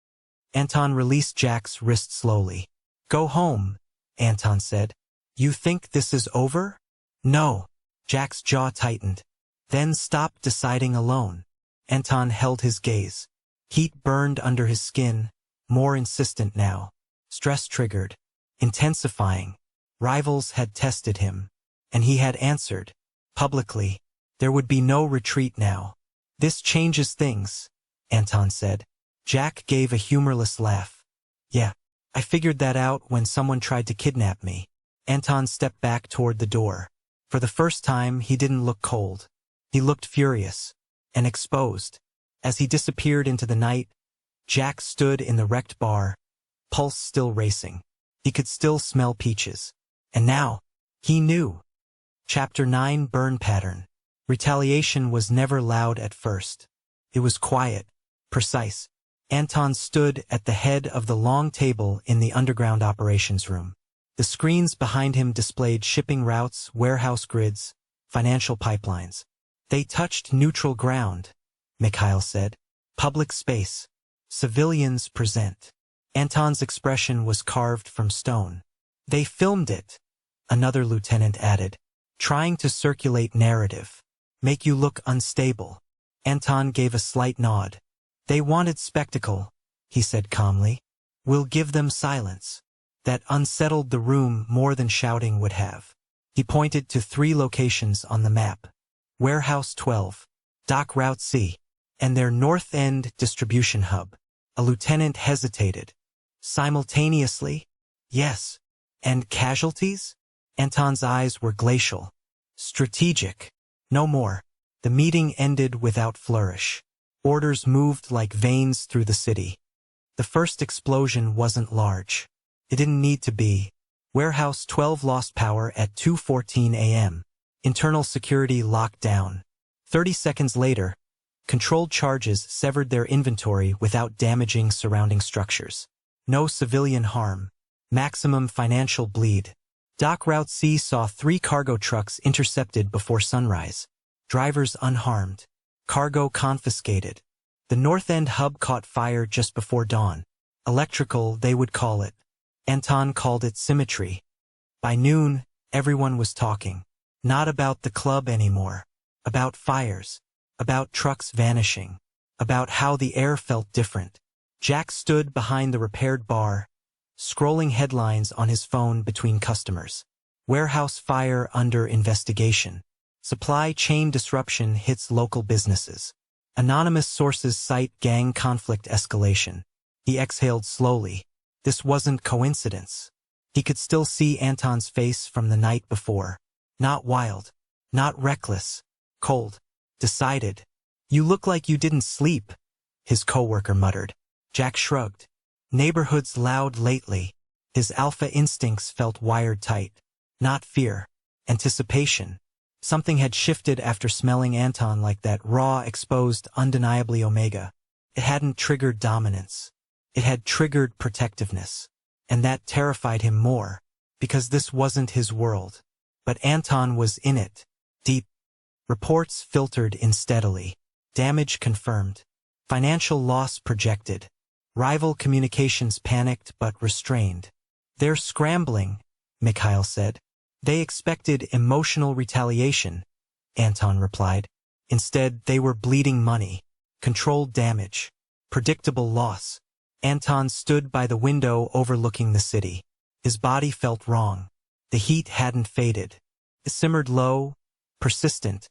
Anton released Jack's wrist slowly. Go home, Anton said. You think this is over? No. Jack's jaw tightened. Then stop deciding alone. Anton held his gaze. Heat burned under his skin, more insistent now. Stress triggered. Intensifying. Rivals had tested him. And he had answered. Publicly. There would be no retreat now. This changes things, Anton said. Jack gave a humorless laugh. Yeah, I figured that out when someone tried to kidnap me. Anton stepped back toward the door. For the first time, he didn't look cold. He looked furious and exposed. As he disappeared into the night, Jack stood in the wrecked bar, pulse still racing. He could still smell peaches. And now, he knew. Chapter 9 Burn Pattern. Retaliation was never loud at first. It was quiet, precise. Anton stood at the head of the long table in the underground operations room. The screens behind him displayed shipping routes, warehouse grids, financial pipelines. They touched neutral ground, Mikhail said. Public space. Civilians present. Anton's expression was carved from stone. They filmed it, another lieutenant added, trying to circulate narrative. Make you look unstable. Anton gave a slight nod. They wanted spectacle, he said calmly. We'll give them silence. That unsettled the room more than shouting would have. He pointed to 3 locations on the map. Warehouse 12, Dock Route C, and their North End distribution hub. A lieutenant hesitated. Simultaneously? Yes. And casualties? Anton's eyes were glacial. Strategic. No more. The meeting ended without flourish. Orders moved like veins through the city. The first explosion wasn't large. It didn't need to be. Warehouse 12 lost power at 2:14 a.m. Internal security locked down. 30 seconds later, controlled charges severed their inventory without damaging surrounding structures. No civilian harm. Maximum financial bleed. Dock Route C saw 3 cargo trucks intercepted before sunrise. drivers unharmed, cargo confiscated. The North End hub caught fire just before dawn. Electrical, they would call it. Anton called it symmetry. By noon, everyone was talking. Not about the club anymore. About fires. About trucks vanishing. About how the air felt different. Jack stood behind the repaired bar, scrolling headlines on his phone between customers. Warehouse fire under investigation. Supply chain disruption hits local businesses. Anonymous sources cite gang conflict escalation. He exhaled slowly. This wasn't coincidence. He could still see Anton's face from the night before. Not wild. Not reckless. Cold. Decided. "You look like you didn't sleep," his coworker muttered. Jack shrugged. Neighborhoods loud lately. His alpha instincts felt wired tight. Not fear. Anticipation. Something had shifted after smelling Anton like that, raw, exposed, undeniably omega. It hadn't triggered dominance. It had triggered protectiveness. And that terrified him more, because this wasn't his world. But Anton was in it. Deep. Reports filtered in steadily. Damage confirmed. Financial loss projected. Rival communications panicked but restrained. "They're scrambling," Mikhail said. "They expected emotional retaliation," Anton replied. "Instead, they were bleeding money. Controlled damage. Predictable loss." Anton stood by the window overlooking the city. His body felt wrong. The heat hadn't faded. It simmered low, persistent,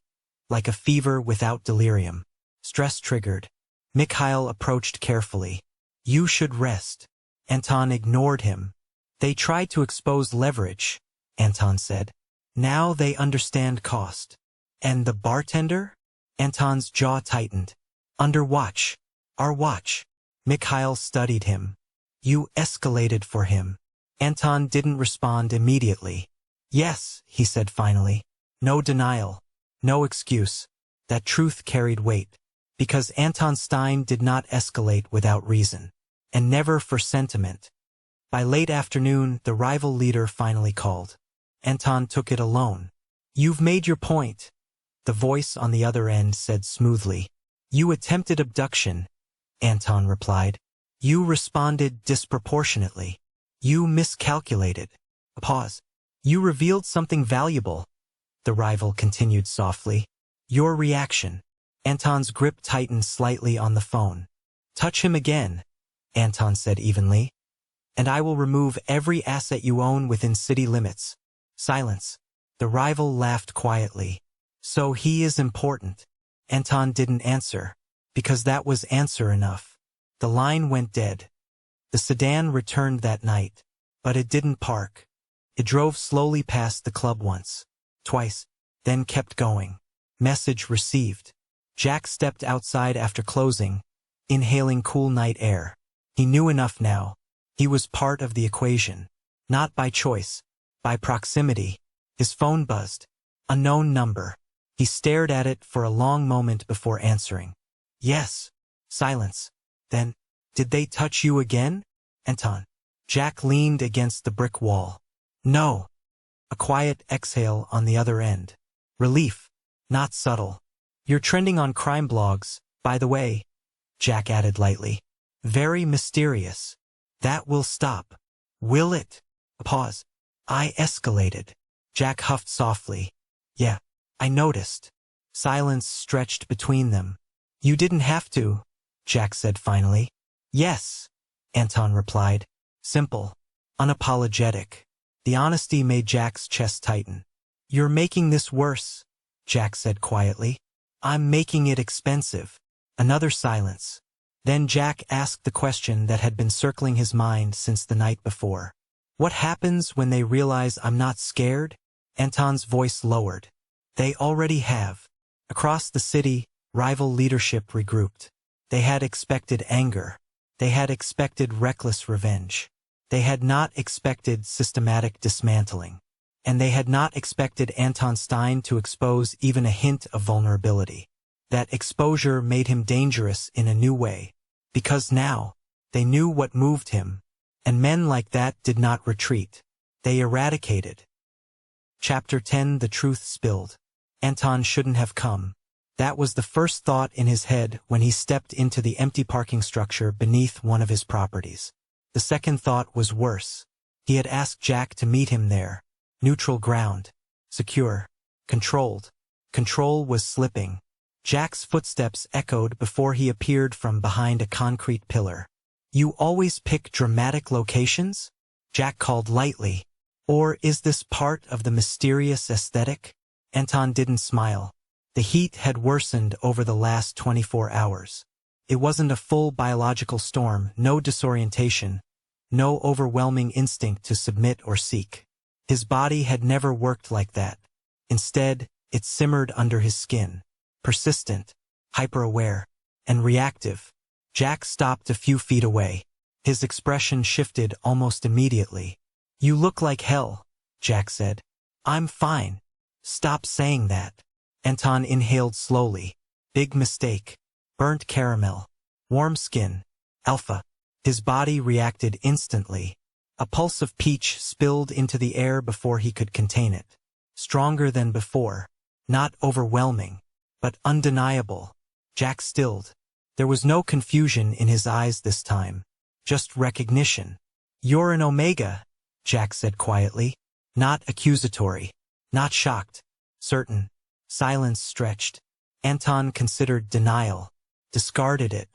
like a fever without delirium. Stress triggered. Mikhail approached carefully. "You should rest." Anton ignored him. "They tried to expose leverage," Anton said. "Now they understand cost." "And the bartender?" Anton's jaw tightened. "Under watch. Our watch." Mikhail studied him. "You escalated for him." Anton didn't respond immediately. "Yes," he said finally. No denial. No excuse. That truth carried weight. Because Anton Stein did not escalate without reason. And never for sentiment. By late afternoon, the rival leader finally called. Anton took it alone. "You've made your point," the voice on the other end said smoothly. "You attempted abduction," Anton replied. "You responded disproportionately. You miscalculated." A pause. "You revealed something valuable," the rival continued softly. "Your reaction." Anton's grip tightened slightly on the phone. "Touch him again," Anton said evenly. "And I will remove every asset you own within city limits." Silence. The rival laughed quietly. "So he is important." Anton didn't answer, because that was answer enough. The line went dead. The sedan returned that night, but it didn't park. It drove slowly past the club once, twice, then kept going. Message received. Jack stepped outside after closing, inhaling cool night air. He knew enough now. He was part of the equation. Not by choice, by proximity. His phone buzzed. Unknown number. He stared at it for a long moment before answering. "Yes." Silence. Then, "Did they touch you again, Anton?" Jack leaned against the brick wall. "No." A quiet exhale on the other end. Relief. Not subtle. "You're trending on crime blogs, by the way," Jack added lightly. "Very mysterious. That will stop." "Will it?" A pause. "I escalated." Jack huffed softly. "Yeah, I noticed." Silence stretched between them. "You didn't have to," Jack said finally. "Yes," Anton replied. Simple. Unapologetic. The honesty made Jack's chest tighten. "You're making this worse," Jack said quietly. "I'm making it expensive." Another silence. Then Jack asked the question that had been circling his mind since the night before. "What happens when they realize I'm not scared?" Anton's voice lowered. "They already have." Across the city, rival leadership regrouped. They had expected anger. They had expected reckless revenge. They had not expected systematic dismantling. And they had not expected Anton Stein to expose even a hint of vulnerability. That exposure made him dangerous in a new way. Because now, they knew what moved him. And men like that did not retreat. They eradicated. Chapter 10. The Truth Spilled. Anton shouldn't have come. That was the first thought in his head when he stepped into the empty parking structure beneath one of his properties. The second thought was worse. He had asked Jack to meet him there. Neutral ground. Secure. Controlled. Control was slipping. Jack's footsteps echoed before he appeared from behind a concrete pillar. "You always pick dramatic locations?" Jack called lightly. "Or is this part of the mysterious aesthetic?" Anton didn't smile. The heat had worsened over the last 24 hours. It wasn't a full biological storm, no disorientation, no overwhelming instinct to submit or seek. His body had never worked like that. Instead, it simmered under his skin. Persistent, hyper-aware, and reactive. Jack stopped a few feet away. His expression shifted almost immediately. "You look like hell," Jack said. "I'm fine." "Stop saying that." Anton inhaled slowly. "Big mistake. Burnt caramel. Warm skin. Alpha." His body reacted instantly. A pulse of peach spilled into the air before he could contain it. Stronger than before. Not overwhelming, but undeniable. Jack stilled. There was no confusion in his eyes this time. Just recognition. "You're an Omega," Jack said quietly. Not accusatory. Not shocked. Certain. Silence stretched. Anton considered denial. Discarded it.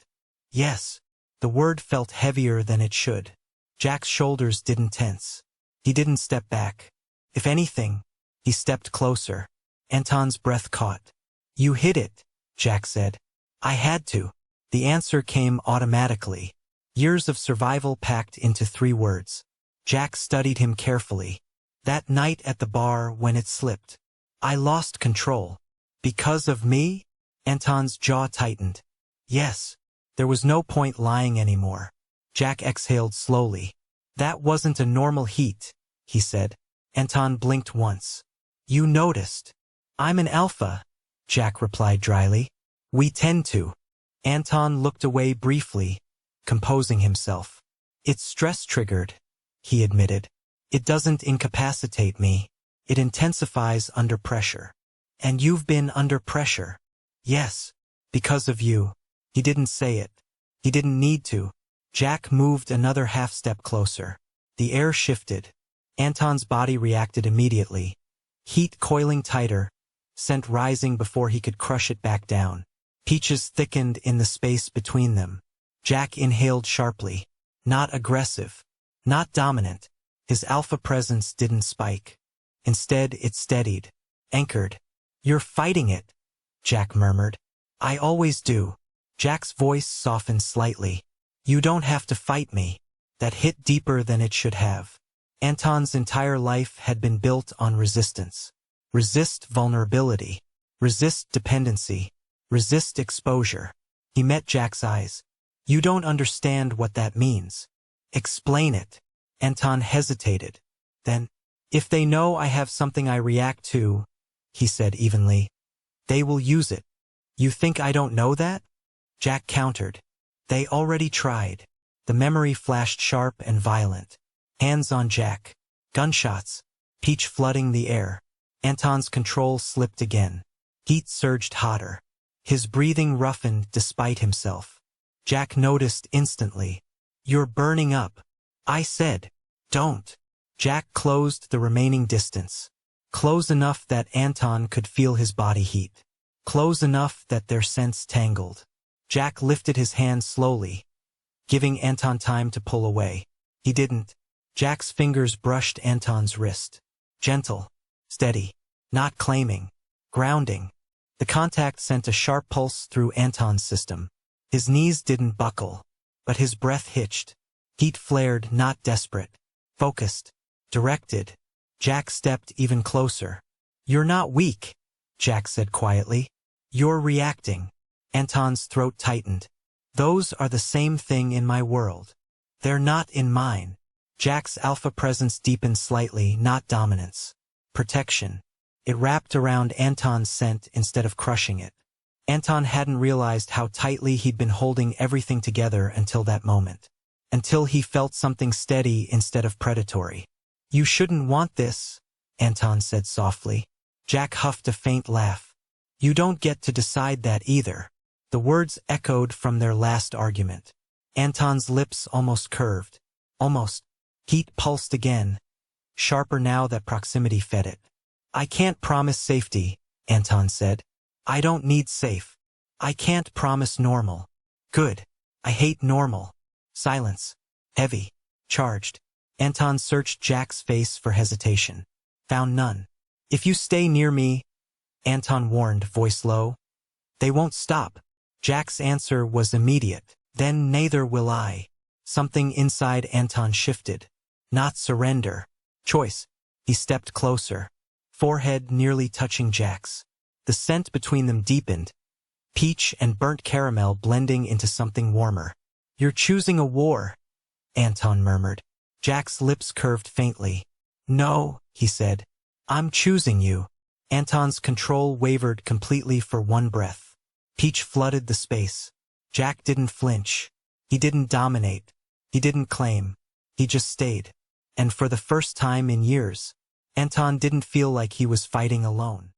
"Yes." The word felt heavier than it should. Jack's shoulders didn't tense. He didn't step back. If anything, he stepped closer. Anton's breath caught. "You hit it," Jack said. "I had to." The answer came automatically. Years of survival packed into 3 words. Jack studied him carefully. "That night at the bar when it slipped. I lost control. Because of me?" Anton's jaw tightened. "Yes." There was no point lying anymore. Jack exhaled slowly. "That wasn't a normal heat," he said. Anton blinked once. "You noticed." "I'm an alpha," Jack replied dryly. "We tend to." Anton looked away briefly, composing himself. "It's stress-triggered," he admitted. "It doesn't incapacitate me. It intensifies under pressure." "And you've been under pressure." "Yes. Because of you." He didn't say it. He didn't need to. Jack moved another half-step closer. The air shifted. Anton's body reacted immediately. Heat coiling tighter, scent rising before he could crush it back down. Peaches thickened in the space between them. Jack inhaled sharply. Not aggressive. Not dominant. His alpha presence didn't spike. Instead, it steadied. Anchored. "You're fighting it," Jack murmured. "I always do." Jack's voice softened slightly. "You don't have to fight me." That hit deeper than it should have. Anton's entire life had been built on resistance. Resist vulnerability. Resist dependency. Resist exposure. He met Jack's eyes. "You don't understand what that means." "Explain it." Anton hesitated. Then, "If they know I have something I react to," he said evenly, "they will use it." "You think I don't know that?" Jack countered. "They already tried." The memory flashed sharp and violent. Hands on Jack. Gunshots. Peach flooding the air. Anton's control slipped again. Heat surged hotter. His breathing roughened despite himself. Jack noticed instantly. "You're burning up." "I said, don't." Jack closed the remaining distance. Close enough that Anton could feel his body heat. Close enough that their scents tangled. Jack lifted his hand slowly, giving Anton time to pull away. He didn't. Jack's fingers brushed Anton's wrist. Gentle. Steady. Not claiming. Grounding. The contact sent a sharp pulse through Anton's system. His knees didn't buckle, but his breath hitched. Heat flared, not desperate. Focused. Directed. Jack stepped even closer. "You're not weak," Jack said quietly. "You're reacting." Anton's throat tightened. "Those are the same thing in my world. They're not in mine." Jack's alpha presence deepened slightly, not dominance. Protection. It wrapped around Anton's scent instead of crushing it. Anton hadn't realized how tightly he'd been holding everything together until that moment. Until he felt something steady instead of predatory. "You shouldn't want this," Anton said softly. Jack huffed a faint laugh. You don't get to decide that either. The words echoed from their last argument. Anton's lips almost curved. Almost. Heat pulsed again, sharper now that proximity fed it. I can't promise safety, Anton said. I don't need safe. I can't promise normal. Good. I hate normal. Silence. Heavy. Charged. Anton searched Jack's face for hesitation. Found none. If you stay near me, Anton warned, voice low, they won't stop. Jack's answer was immediate. Then neither will I. Something inside Anton shifted. Not surrender. Choice. He stepped closer, forehead nearly touching Jack's. The scent between them deepened, peach and burnt caramel blending into something warmer. You're choosing a war, Anton murmured. Jack's lips curved faintly. No, he said. I'm choosing you. Anton's control wavered completely for one breath. Peach flooded the space. Jack didn't flinch. He didn't dominate. He didn't claim. He just stayed. And for the first time in years, Anton didn't feel like he was fighting alone.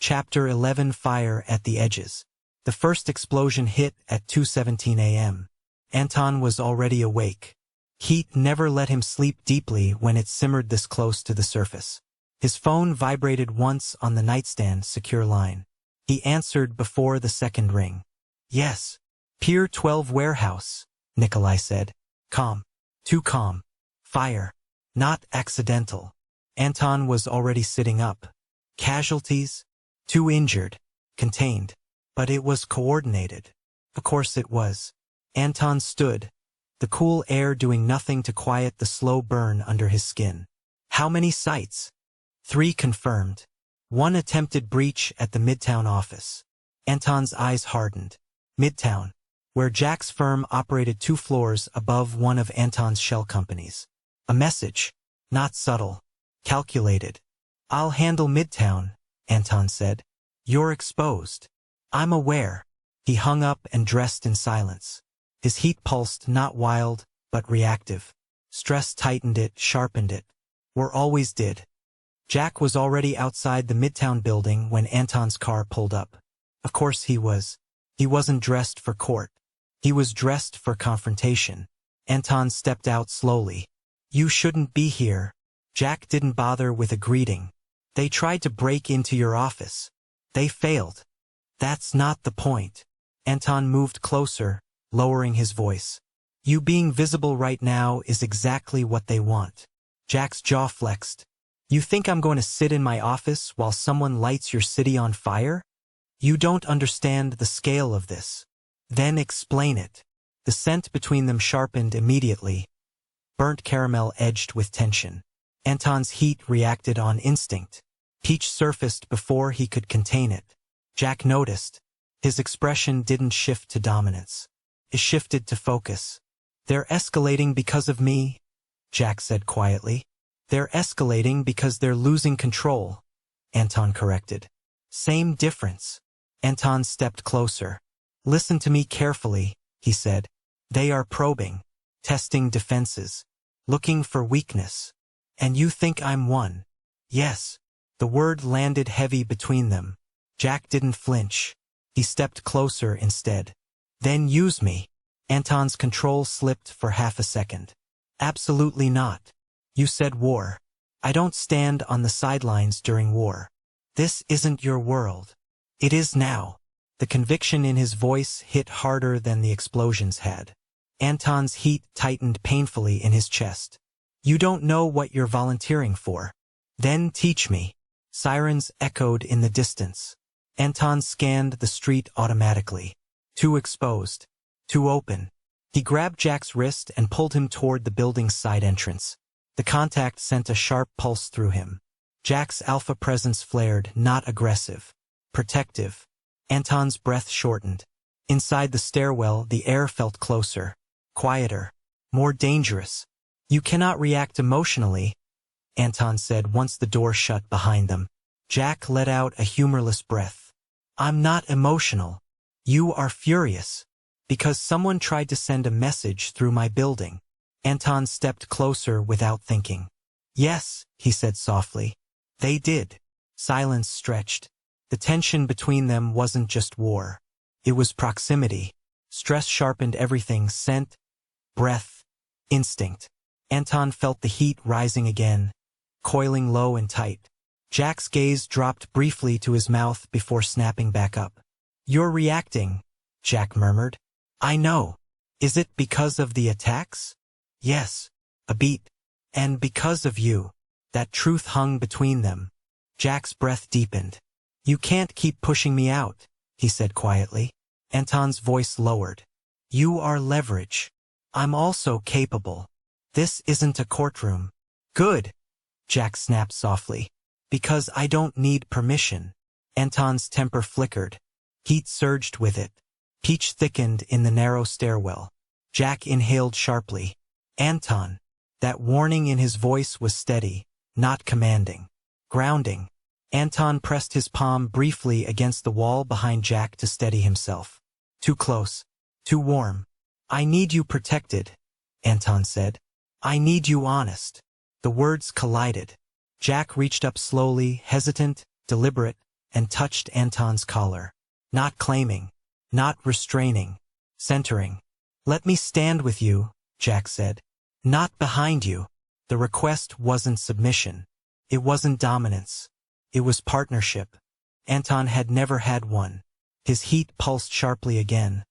Chapter 11 Fire at the Edges. The first explosion hit at 2:17 a.m. Anton was already awake. Heat never let him sleep deeply when it simmered this close to the surface. His phone vibrated once on the nightstand secure line. He answered before the second ring. Yes. Pier 12 warehouse, Nikolai said. Calm. Too calm. Fire. Not accidental. Anton was already sitting up. Casualties? 2 injured. Contained. But it was coordinated. Of course it was. Anton stood, the cool air doing nothing to quiet the slow burn under his skin. How many sites? 3 confirmed. 1 attempted breach at the Midtown office. Anton's eyes hardened. Midtown, where Jack's firm operated 2 floors above one of Anton's shell companies. A message. Not subtle. Calculated. I'll handle Midtown, Anton said. You're exposed. I'm aware. He hung up and dressed in silence. His heat pulsed not wild, but reactive. Stress tightened it, sharpened it. Or always did. Jack was already outside the Midtown building when Anton's car pulled up. Of course he was. He wasn't dressed for court. He was dressed for confrontation. Anton stepped out slowly. You shouldn't be here. Jack didn't bother with a greeting. They tried to break into your office. They failed. That's not the point. Anton moved closer, lowering his voice. You being visible right now is exactly what they want. Jack's jaw flexed. You think I'm going to sit in my office while someone lights your city on fire? You don't understand the scale of this. Then explain it. The scent between them sharpened immediately. Burnt caramel edged with tension. Anton's heat reacted on instinct. Peach surfaced before he could contain it. Jack noticed. His expression didn't shift to dominance. It shifted to focus. They're escalating because of me, Jack said quietly. They're escalating because they're losing control, Anton corrected. Same difference. Anton stepped closer. Listen to me carefully, he said. They are probing, testing defenses, looking for weakness. And you think I'm one? Yes. The word landed heavy between them. Jack didn't flinch. He stepped closer instead. Then use me. Anton's control slipped for half a second. Absolutely not. You said war. I don't stand on the sidelines during war. This isn't your world. It is now. The conviction in his voice hit harder than the explosions had. Anton's heat tightened painfully in his chest. You don't know what you're volunteering for. Then teach me. Sirens echoed in the distance. Anton scanned the street automatically. Too exposed. Too open. He grabbed Jack's wrist and pulled him toward the building's side entrance. The contact sent a sharp pulse through him. Jack's alpha presence flared, not aggressive. Protective. Anton's breath shortened. Inside the stairwell, the air felt closer. Quieter. More dangerous. You cannot react emotionally, Anton said once the door shut behind them. Jack let out a humorless breath. I'm not emotional. You are furious. Because someone tried to send a message through my building. Anton stepped closer without thinking. Yes, he said softly. They did. Silence stretched. The tension between them wasn't just war. It was proximity. Stress sharpened everything: scent, breath, instinct. Anton felt the heat rising again, coiling low and tight. Jack's gaze dropped briefly to his mouth before snapping back up. "You're reacting," Jack murmured. "I know. Is it because of the attacks?" "Yes. A beat. And because of you." That truth hung between them. Jack's breath deepened. "You can't keep pushing me out," he said quietly. Anton's voice lowered. "You are leverage. I'm also capable. This isn't a courtroom." "Good," Jack snapped softly. "Because I don't need permission." Anton's temper flickered. Heat surged with it. Peach thickened in the narrow stairwell. Jack inhaled sharply. "Anton." That warning in his voice was steady, not commanding. Grounding. Anton pressed his palm briefly against the wall behind Jack to steady himself. "Too close. Too warm. I need you protected," Anton said. "I need you honest." The words collided. Jack reached up slowly, hesitant, deliberate, and touched Anton's collar. Not claiming. Not restraining. Centering. "Let me stand with you," Jack said. "Not behind you." The request wasn't submission. It wasn't dominance. It was partnership. Anton had never had one. His heat pulsed sharply again.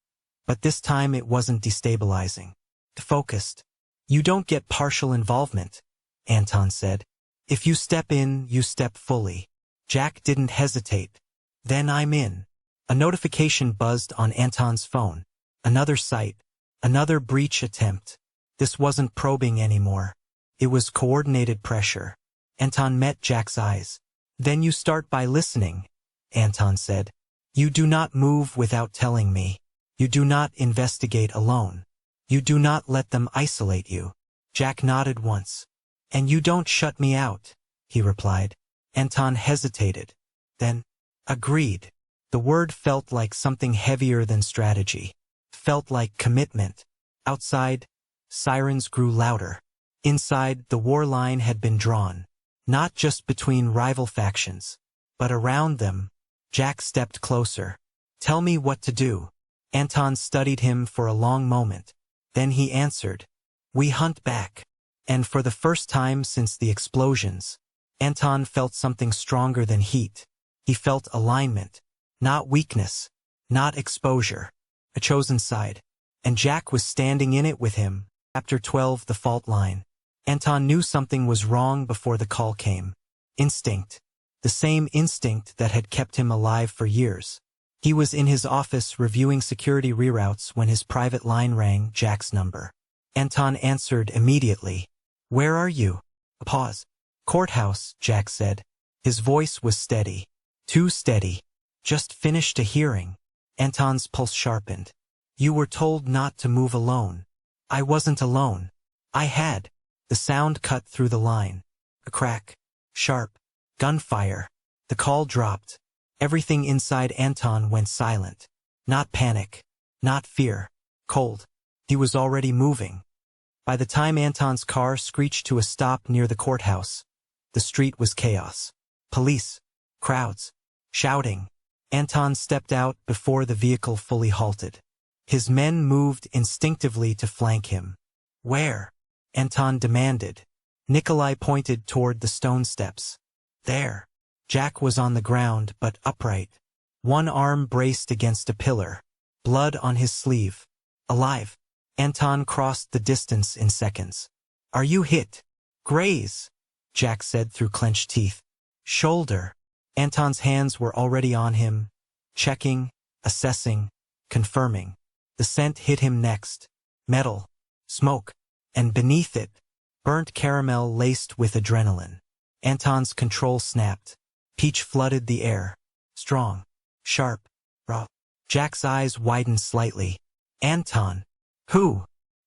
But this time it wasn't destabilizing. Focused. "You don't get partial involvement," Anton said. "If you step in, you step fully." Jack didn't hesitate. "Then I'm in." A notification buzzed on Anton's phone. Another site. Another breach attempt. This wasn't probing anymore. It was coordinated pressure. Anton met Jack's eyes. "Then you start by listening," Anton said. "You do not move without telling me. You do not investigate alone. You do not let them isolate you." Jack nodded once. "And you don't shut me out," he replied. Anton hesitated. Then, agreed. The word felt like something heavier than strategy. Felt like commitment. Outside, sirens grew louder. Inside, the war line had been drawn. Not just between rival factions, but around them. Jack stepped closer. "Tell me what to do." Anton studied him for a long moment. Then he answered, "We hunt back." And for the first time since the explosions, Anton felt something stronger than heat. He felt alignment. Not weakness. Not exposure. A chosen side. And Jack was standing in it with him. Chapter 12, The Fault Line. Anton knew something was wrong before the call came. Instinct. The same instinct that had kept him alive for years. He was in his office reviewing security reroutes when his private line rang, Jack's number. Anton answered immediately. "Where are you?" A pause. "Courthouse," Jack said. His voice was steady. Too steady. "Just finished a hearing." Anton's pulse sharpened. "You were told not to move alone." "I wasn't alone. I had." The sound cut through the line. A crack. Sharp. Gunfire. The call dropped. Everything inside Anton went silent. Not panic. Not fear. Cold. He was already moving. By the time Anton's car screeched to a stop near the courthouse, the street was chaos. Police. Crowds. Shouting. Anton stepped out before the vehicle fully halted. His men moved instinctively to flank him. "Where?" Anton demanded. Nikolai pointed toward the stone steps. "There." Jack was on the ground, but upright. One arm braced against a pillar. Blood on his sleeve. Alive. Anton crossed the distance in seconds. "Are you hit?" "Graze," Jack said through clenched teeth. "Shoulder." Anton's hands were already on him, checking, assessing, confirming. The scent hit him next. Metal. Smoke. And beneath it, burnt caramel laced with adrenaline. Anton's control snapped. Peach flooded the air. Strong. Sharp. Raw. Jack's eyes widened slightly. "Anton." "Who?"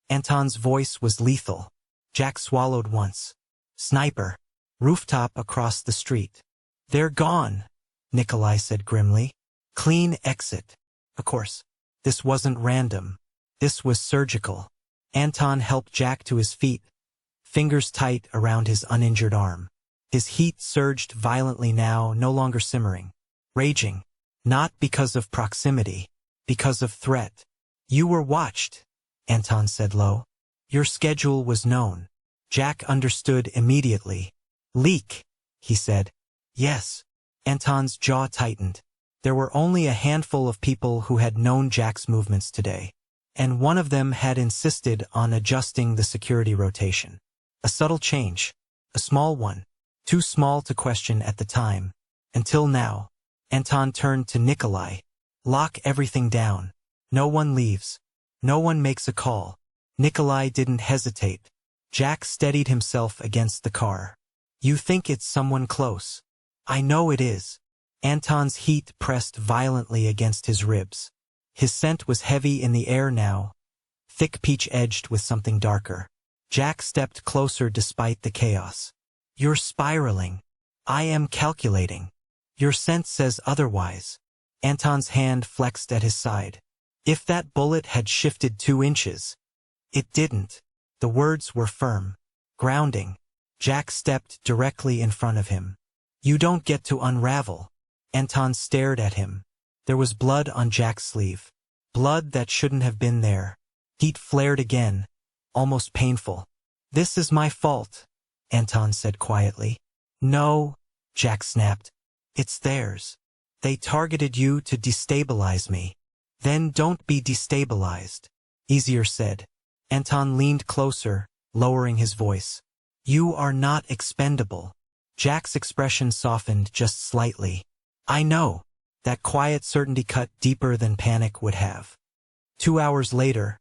Anton's voice was lethal. Jack swallowed once. "Sniper. Rooftop across the street." "They're gone," Nikolai said grimly. "Clean exit." Of course. This wasn't random. This was surgical. Anton helped Jack to his feet, fingers tight around his uninjured arm. His heat surged violently now, no longer simmering. Raging. Not because of proximity. Because of threat. You were watched, Anton said low. Your schedule was known. Jack understood immediately. Leak, he said. Yes. Anton's jaw tightened. There were only a handful of people who had known Jack's movements today, and one of them had insisted on adjusting the security rotation. A subtle change. A small one. Too small to question at the time. Until now. Anton turned to Nikolai. Lock everything down. No one leaves. No one makes a call. Nikolai didn't hesitate. Jack steadied himself against the car. You think it's someone close. I know it is. Anton's heat pressed violently against his ribs. His scent was heavy in the air now, thick peach-edged with something darker. Jack stepped closer despite the chaos. You're spiraling. I am calculating. Your scent says otherwise. Anton's hand flexed at his side. If that bullet had shifted 2 inches. It didn't. The words were firm. Grounding. Jack stepped directly in front of him. You don't get to unravel. Anton stared at him. There was blood on Jack's sleeve. Blood that shouldn't have been there. Heat flared again. Almost painful. This is my fault, Anton said quietly. No, Jack snapped. It's theirs. They targeted you to destabilize me. Then don't be destabilized. Easier said. Anton leaned closer, lowering his voice. You are not expendable. Jack's expression softened just slightly. I know. That quiet certainty cut deeper than panic would have. 2 hours later,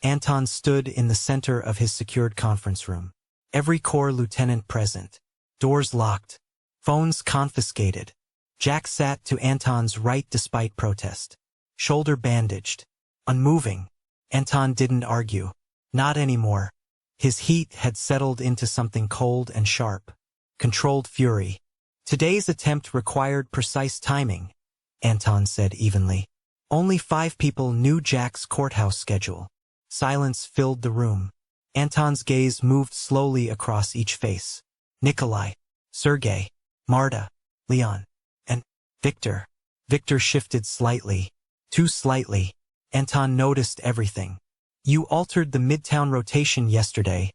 Anton stood in the center of his secured conference room. Every corps lieutenant present. Doors locked. Phones confiscated. Jack sat to Anton's right despite protest. Shoulder bandaged. Unmoving. Anton didn't argue. Not anymore. His heat had settled into something cold and sharp. Controlled fury. Today's attempt required precise timing, Anton said evenly. Only 5 people knew Jack's courthouse schedule. Silence filled the room. Anton's gaze moved slowly across each face. Nikolai, Sergei, Marta, Leon, and Victor. Victor shifted slightly. Too slightly. Anton noticed everything. You altered the midtown rotation yesterday,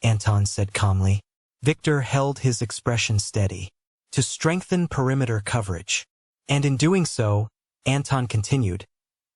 Anton said calmly. Victor held his expression steady. To strengthen perimeter coverage. And in doing so, Anton continued,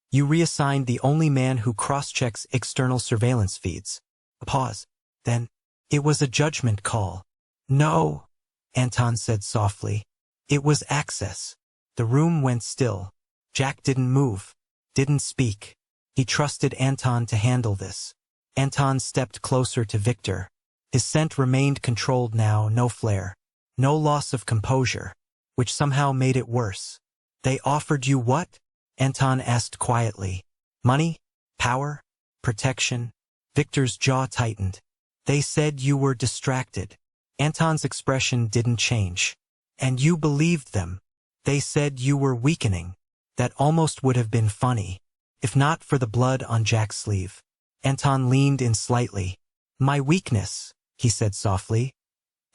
you reassigned the only man who cross-checks external surveillance feeds. A pause. Then, it was a judgment call. No, Anton said softly. It was access. The room went still. Jack didn't move. Didn't speak. He trusted Anton to handle this. Anton stepped closer to Victor. His scent remained controlled now, no flare. No loss of composure, which somehow made it worse. They offered you what? Anton asked quietly. Money? Power? Protection? Victor's jaw tightened. They said you were distracted. Anton's expression didn't change. And you believed them. They said you were weakening. That almost would have been funny, if not for the blood on Jack's sleeve. Anton leaned in slightly. My weakness, he said softly,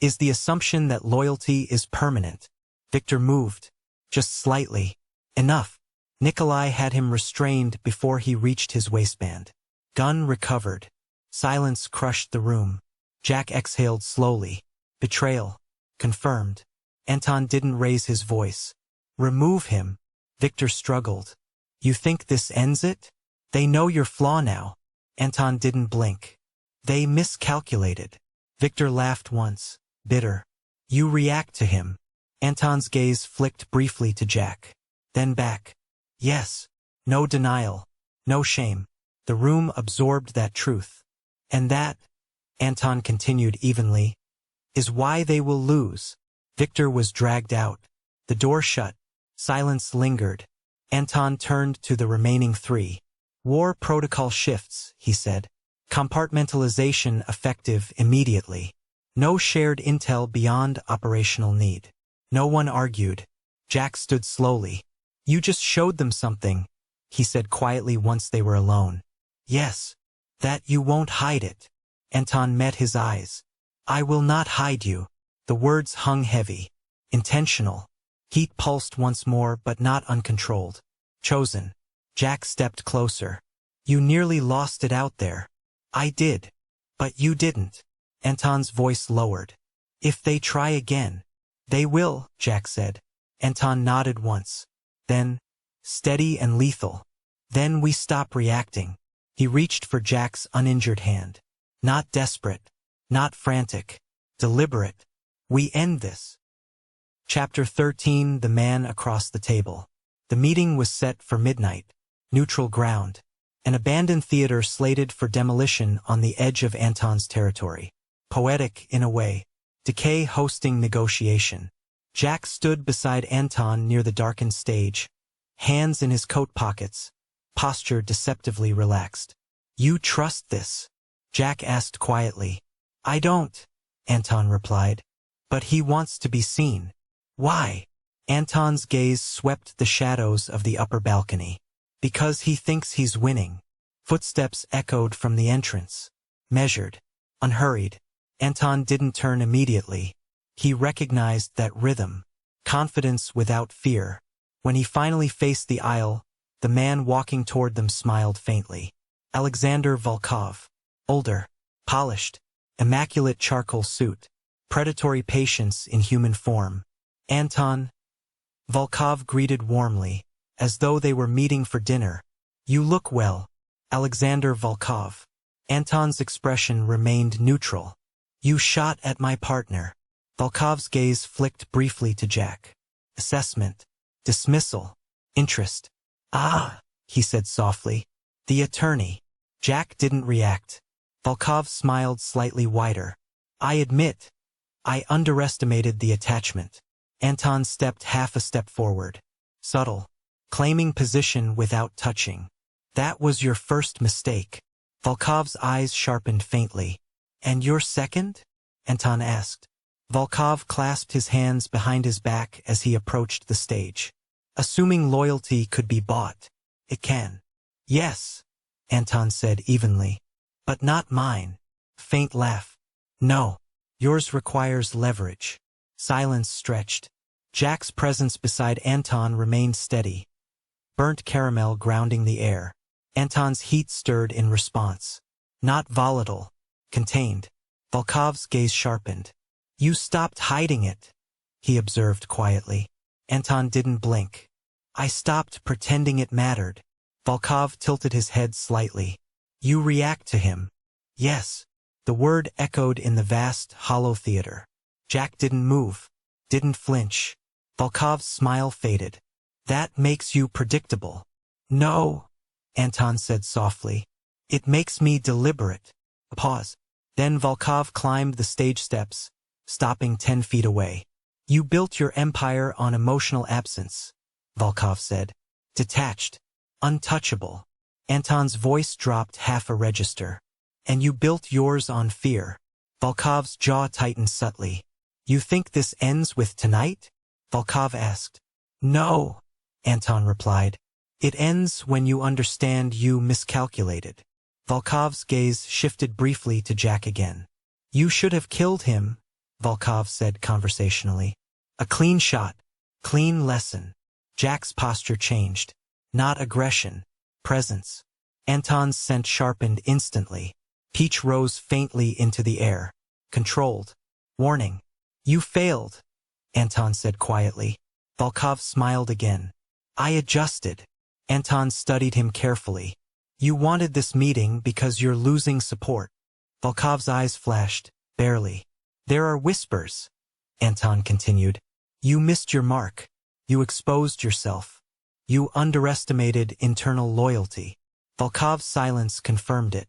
is the assumption that loyalty is permanent. Victor moved. Just slightly. Enough. Nikolai had him restrained before he reached his waistband. Gun recovered. Silence crushed the room. Jack exhaled slowly. Betrayal. Confirmed. Anton didn't raise his voice. Remove him. Victor struggled. You think this ends it? They know your flaw now. Anton didn't blink. They miscalculated. Victor laughed once. Bitter. You react to him. Anton's gaze flicked briefly to Jack. Then back. Yes. No denial. No shame. The room absorbed that truth. And that, Anton continued evenly, is why they will lose. Victor was dragged out. The door shut. Silence lingered. Anton turned to the remaining 3. War protocol shifts, he said. Compartmentalization effective immediately. No shared intel beyond operational need. No one argued. Jack stood slowly. You just showed them something, he said quietly once they were alone. Yes. That you won't hide it. Anton met his eyes. I will not hide you. The words hung heavy. Intentional. Heat pulsed once more, but not uncontrolled. Chosen. Jack stepped closer. You nearly lost it out there. I did. But you didn't. Anton's voice lowered. If they try again. They will, Jack said. Anton nodded once. Then, steady and lethal. Then we stop reacting. He reached for Jack's uninjured hand. Not desperate. Not frantic. Deliberate. We end this. Chapter 13. The Man Across the Table. The meeting was set for midnight. Neutral ground. An abandoned theater slated for demolition on the edge of Anton's territory. Poetic, in a way. Decay hosting negotiation. Jack stood beside Anton near the darkened stage, hands in his coat pockets, posture deceptively relaxed. You trust this? Jack asked quietly. I don't, Anton replied. But he wants to be seen. Why? Anton's gaze swept the shadows of the upper balcony. Because he thinks he's winning. Footsteps echoed from the entrance. Measured. Unhurried. Anton didn't turn immediately. He recognized that rhythm. Confidence without fear. When he finally faced the aisle, the man walking toward them smiled faintly. Alexander Volkov. Older. Polished. Immaculate charcoal suit. Predatory patience in human form. Anton. Volkov greeted warmly, as though they were meeting for dinner. You look well, Alexander Volkov. Anton's expression remained neutral. You shot at my partner. Volkov's gaze flicked briefly to Jack. Assessment. Dismissal. Interest. Ah, he said softly. The attorney. Jack didn't react. Volkov smiled slightly wider. I admit, I underestimated the attachment. Anton stepped half a step forward. Subtle. Claiming position without touching. That was your first mistake. Volkov's eyes sharpened faintly. And your second? Anton asked. Volkov clasped his hands behind his back as he approached the stage. Assuming loyalty could be bought. It can. Yes, Anton said evenly. But not mine. Faint laugh. No. Yours requires leverage. Silence stretched. Jack's presence beside Anton remained steady. Burnt caramel grounding the air. Anton's heat stirred in response. Not volatile. Contained. Volkov's gaze sharpened. You stopped hiding it, he observed quietly. Anton didn't blink. I stopped pretending it mattered. Volkov tilted his head slightly. You react to him. Yes. The word echoed in the vast, hollow theater. Jack didn't move. Didn't flinch. Volkov's smile faded. That makes you predictable. No, Anton said softly. It makes me deliberate. A pause. Then Volkov climbed the stage steps, stopping 10 feet away. You built your empire on emotional absence, Volkov said. Detached. Untouchable. Anton's voice dropped half a register. And you built yours on fear. Volkov's jaw tightened subtly. You think this ends with tonight? Volkov asked. No, Anton replied. It ends when you understand you miscalculated. Volkov's gaze shifted briefly to Jack again. You should have killed him, Volkov said conversationally. A clean shot. Clean lesson. Jack's posture changed. Not aggression. Presence. Anton's scent sharpened instantly. Peach rose faintly into the air. Controlled. Warning. You failed, Anton said quietly. Volkov smiled again. I adjusted. Anton studied him carefully. You wanted this meeting because you're losing support. Volkov's eyes flashed, barely. There are whispers, Anton continued. You missed your mark. You exposed yourself. You underestimated internal loyalty. Volkov's silence confirmed it.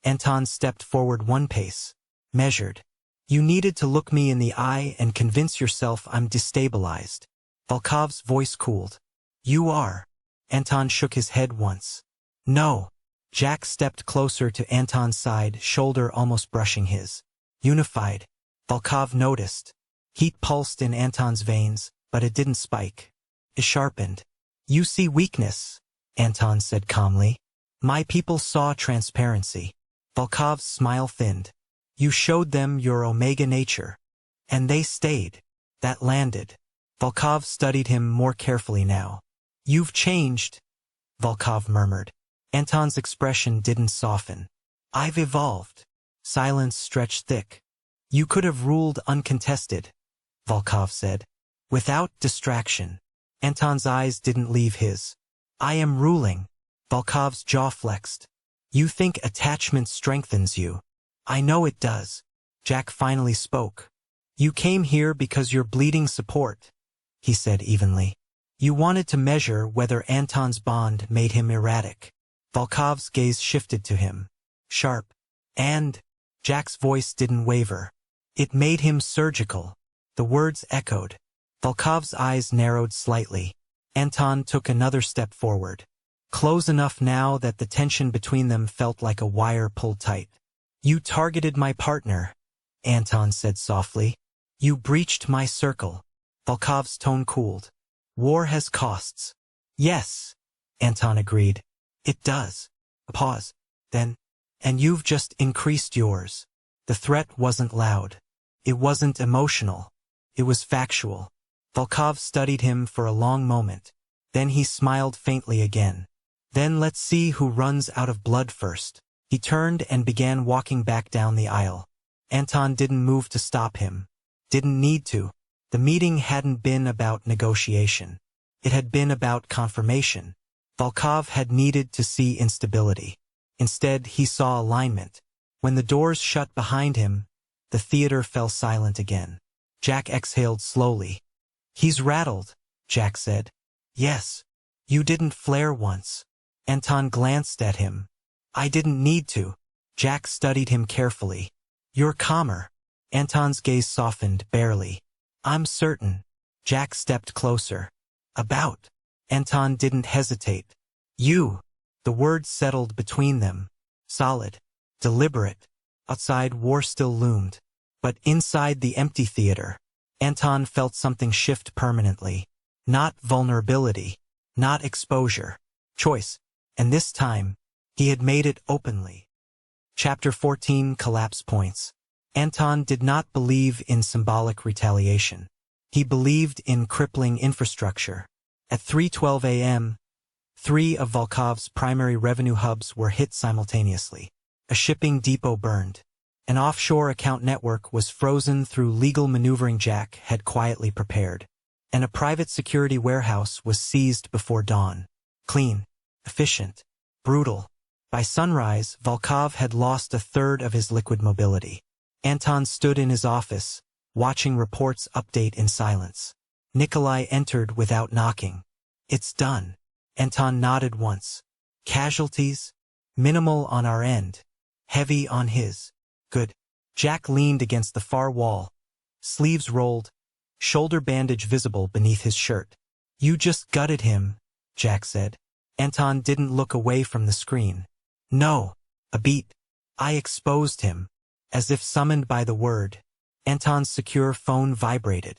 Anton stepped forward one pace. Measured. You needed to look me in the eye and convince yourself I'm destabilized. Volkov's voice cooled. You are. Anton shook his head once. No. Jack stepped closer to Anton's side, shoulder almost brushing his. Unified. Volkov noticed. Heat pulsed in Anton's veins, but it didn't spike. It sharpened. You see weakness, Anton said calmly. My people saw transparency. Volkov's smile thinned. You showed them your omega nature. And they stayed. That landed. Volkov studied him more carefully now. You've changed, Volkov murmured. Anton's expression didn't soften. I've evolved. Silence stretched thick. You could have ruled uncontested, Volkov said. Without distraction. Anton's eyes didn't leave his. I am ruling. Volkov's jaw flexed. You think attachment strengthens you. I know it does. Jack finally spoke. You came here because you're bleeding support, he said evenly. You wanted to measure whether Anton's bond made him erratic. Volkov's gaze shifted to him. Sharp. And Jack's voice didn't waver. It made him surgical. The words echoed. Volkov's eyes narrowed slightly. Anton took another step forward. Close enough now that the tension between them felt like a wire pulled tight. You targeted my partner, Anton said softly. You breached my circle. Volkov's tone cooled. War has costs. Yes, Anton agreed. It does. A pause. Then, and you've just increased yours. The threat wasn't loud. It wasn't emotional. It was factual. Volkov studied him for a long moment. Then he smiled faintly again. Then let's see who runs out of blood first. He turned and began walking back down the aisle. Anton didn't move to stop him. Didn't need to. The meeting hadn't been about negotiation. It had been about confirmation. Volkov had needed to see instability. Instead, he saw alignment. When the doors shut behind him, the theater fell silent again. Jack exhaled slowly. He's rattled, Jack said. Yes. You didn't flare once. Anton glanced at him. I didn't need to. Jack studied him carefully. You're calmer. Anton's gaze softened, barely. I'm certain. Jack stepped closer. About. Anton didn't hesitate. You. The words settled between them. Solid. Deliberate. Outside, war still loomed. But inside the empty theater, Anton felt something shift permanently. Not vulnerability. Not exposure. Choice. And this time, he had made it openly. Chapter 14, Collapse Points. Anton did not believe in symbolic retaliation. He believed in crippling infrastructure. At 3:12 a.m., 3 of Volkov's primary revenue hubs were hit simultaneously. A shipping depot burned. An offshore account network was frozen through legal maneuvering Jack had quietly prepared. And a private security warehouse was seized before dawn. Clean, efficient, brutal. By sunrise, Volkov had lost a third of his liquid mobility. Anton stood in his office, watching reports update in silence. Nikolai entered without knocking. It's done. Anton nodded once. Casualties? Minimal on our end. Heavy on his. Good. Jack leaned against the far wall. Sleeves rolled. Shoulder bandage visible beneath his shirt. You just gutted him, Jack said. Anton didn't look away from the screen. No. A beat. I exposed him. As if summoned by the word. Anton's secure phone vibrated.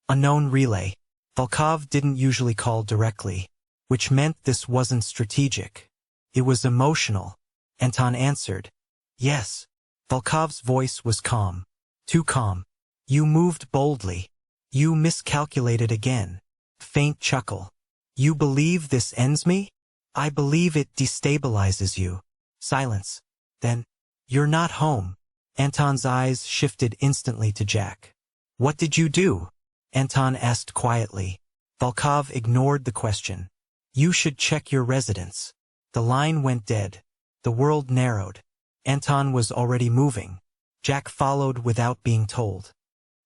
Unknown relay. Volkov didn't usually call directly, which meant this wasn't strategic. It was emotional. Anton answered. Yes. Volkov's voice was calm. Too calm. You moved boldly. You miscalculated again. Faint chuckle. You believe this ends me? I believe it destabilizes you. Silence. Then, you're not home. Anton's eyes shifted instantly to Jack. What did you do? Anton asked quietly. Volkov ignored the question. You should check your residence. The line went dead. The world narrowed. Anton was already moving. Jack followed without being told.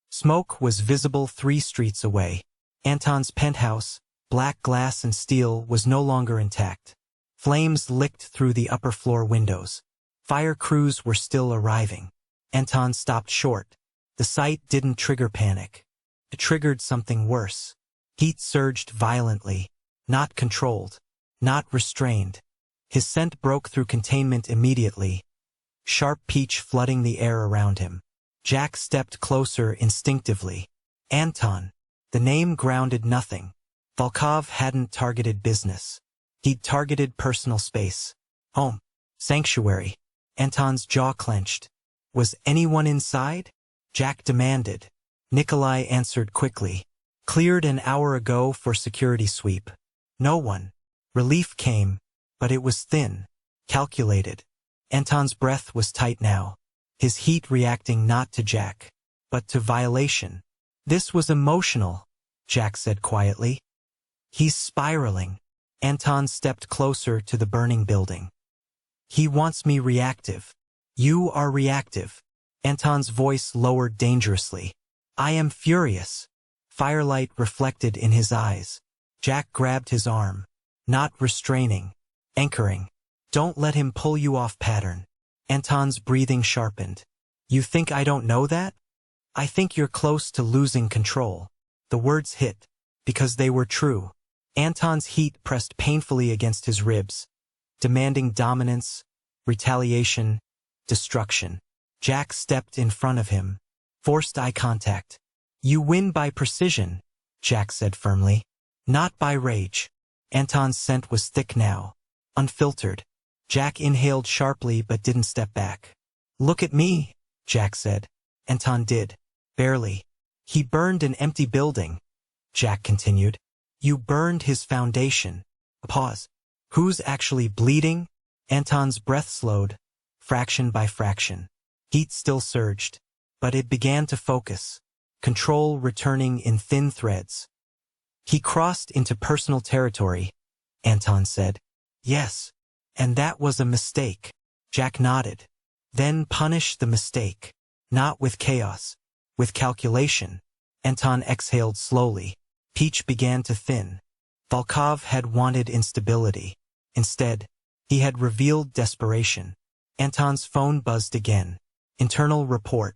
Smoke was visible 3 streets away. Anton's penthouse, black glass and steel, was no longer intact. Flames licked through the upper floor windows. Fire crews were still arriving. Anton stopped short. The sight didn't trigger panic. It triggered something worse. Heat surged violently. Not controlled. Not restrained. His scent broke through containment immediately. Sharp peach flooding the air around him. Jack stepped closer instinctively. Anton. The name grounded nothing. Volkov hadn't targeted business. He'd targeted personal space. Home. Sanctuary. Anton's jaw clenched. Was anyone inside? Jack demanded. Nikolai answered quickly. Cleared an hour ago for security sweep. No one. Relief came, but it was thin, calculated. Anton's breath was tight now, his heat reacting not to Jack, but to violation. This was emotional, Jack said quietly. He's spiraling. Anton stepped closer to the burning building. He wants me reactive. You are reactive. Anton's voice lowered dangerously. I am furious. Firelight reflected in his eyes. Jack grabbed his arm. Not restraining. Anchoring. Don't let him pull you off pattern. Anton's breathing sharpened. You think I don't know that? I think you're close to losing control. The words hit, because they were true. Anton's heat pressed painfully against his ribs, demanding dominance, retaliation, destruction. Jack stepped in front of him, forced eye contact. You win by precision, Jack said firmly. Not by rage. Anton's scent was thick now, unfiltered. Jack inhaled sharply but didn't step back. Look at me, Jack said. Anton did. Barely. He burned an empty building, Jack continued. You burned his foundation. A pause. Who's actually bleeding? Anton's breath slowed, fraction by fraction. Heat still surged, but it began to focus, control returning in thin threads. He crossed into personal territory, Anton said. Yes, and that was a mistake. Jack nodded. Then punish the mistake. Not with chaos, with calculation. Anton exhaled slowly. Peach began to thin. Volkov had wanted instability. Instead, he had revealed desperation. Anton's phone buzzed again. Internal report.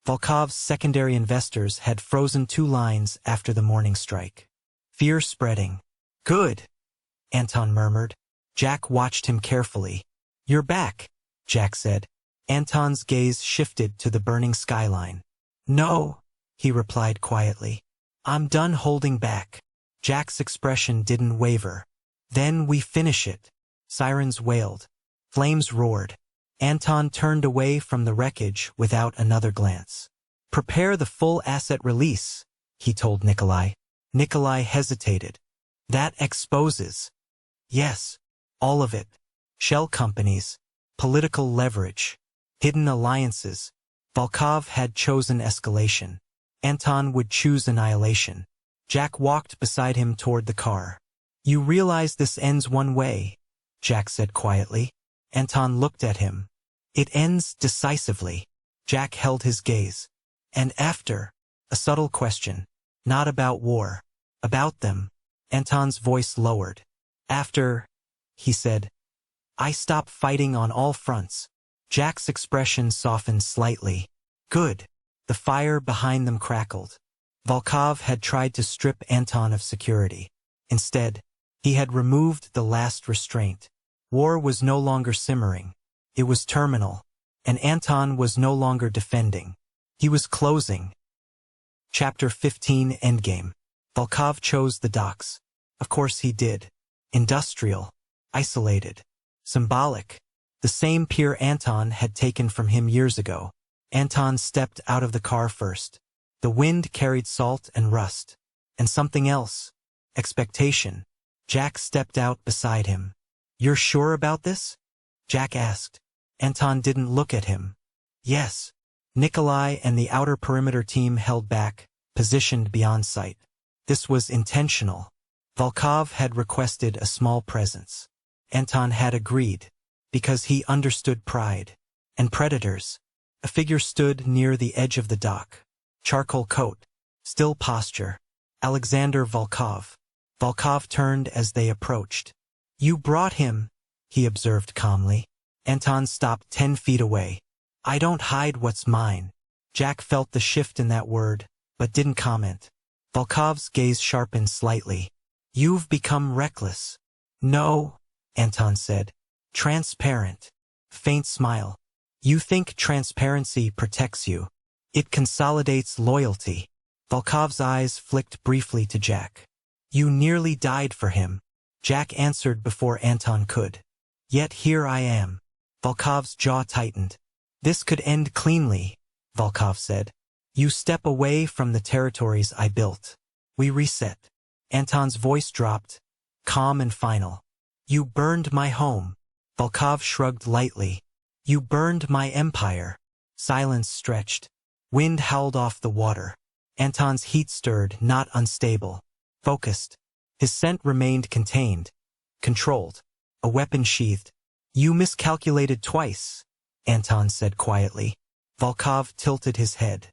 Volkov's secondary investors had frozen 2 lines after the morning strike. Fear spreading. Good, Anton murmured. Jack watched him carefully. You're back, Jack said. Anton's gaze shifted to the burning skyline. No, he replied quietly. I'm done holding back. Jack's expression didn't waver. Then we finish it. Sirens wailed. Flames roared. Anton turned away from the wreckage without another glance. Prepare the full asset release, he told Nikolai. Nikolai hesitated. That exposes. Yes, all of it. Shell companies, political leverage, hidden alliances. Volkov had chosen escalation. Anton would choose annihilation. Jack walked beside him toward the car. You realize this ends one way, Jack said quietly. Anton looked at him. It ends decisively. Jack held his gaze. And after? A subtle question. Not about war. About them. Anton's voice lowered. After, he said, I stop fighting on all fronts. Jack's expression softened slightly. Good. The fire behind them crackled. Volkov had tried to strip Anton of security. Instead, he had removed the last restraint. War was no longer simmering. It was terminal. And Anton was no longer defending. He was closing. Chapter 15 Endgame. Volkov chose the docks. Of course he did. Industrial. Isolated. Symbolic. The same pier Anton had taken from him years ago. Anton stepped out of the car first. The wind carried salt and rust. And something else. Expectation. Jack stepped out beside him. You're sure about this? Jack asked. Anton didn't look at him. Yes. Nikolai and the outer perimeter team held back, positioned beyond sight. This was intentional. Volkov had requested a small presence. Anton had agreed, because he understood pride. And predators. A figure stood near the edge of the dock. Charcoal coat. Still posture. Alexander Volkov. Volkov turned as they approached. You brought him, he observed calmly. Anton stopped 10 feet away. I don't hide what's mine. Jack felt the shift in that word, but didn't comment. Volkov's gaze sharpened slightly. You've become reckless. No, Anton said. Transparent. Faint smile. You think transparency protects you. It consolidates loyalty. Volkov's eyes flicked briefly to Jack. You nearly died for him. Jack answered before Anton could. Yet here I am. Volkov's jaw tightened. This could end cleanly, Volkov said. You step away from the territories I built. We reset. Anton's voice dropped, calm and final. You burned my home. Volkov shrugged lightly. You burned my empire. Silence stretched. Wind howled off the water. Anton's heat stirred, not unstable. Focused. His scent remained contained. Controlled. A weapon sheathed. You miscalculated twice, Anton said quietly. Volkov tilted his head.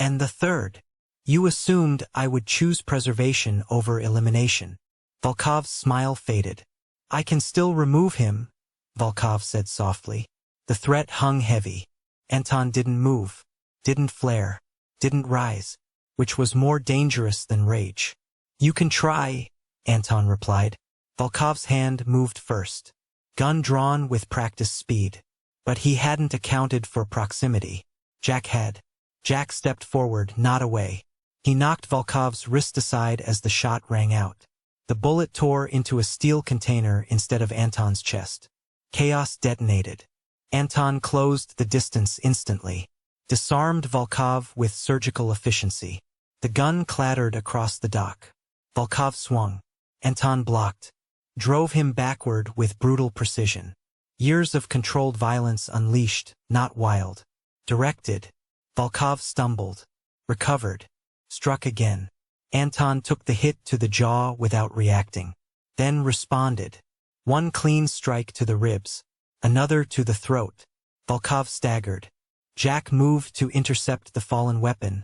And the third. You assumed I would choose preservation over elimination. Volkov's smile faded. I can still remove him, Volkov said softly. The threat hung heavy. Anton didn't move, didn't flare, didn't rise, which was more dangerous than rage. You can try, Anton replied. Volkov's hand moved first, gun drawn with practiced speed. But he hadn't accounted for proximity. Jack had. Jack stepped forward, not away. He knocked Volkov's wrist aside as the shot rang out. The bullet tore into a steel container instead of Anton's chest. Chaos detonated. Anton closed the distance instantly, disarmed Volkov with surgical efficiency. The gun clattered across the dock. Volkov swung. Anton blocked, drove him backward with brutal precision. Years of controlled violence unleashed, not wild. Directed. Volkov stumbled, recovered, struck again. Anton took the hit to the jaw without reacting, then responded. One clean strike to the ribs, another to the throat. Volkov staggered. Jack moved to intercept the fallen weapon,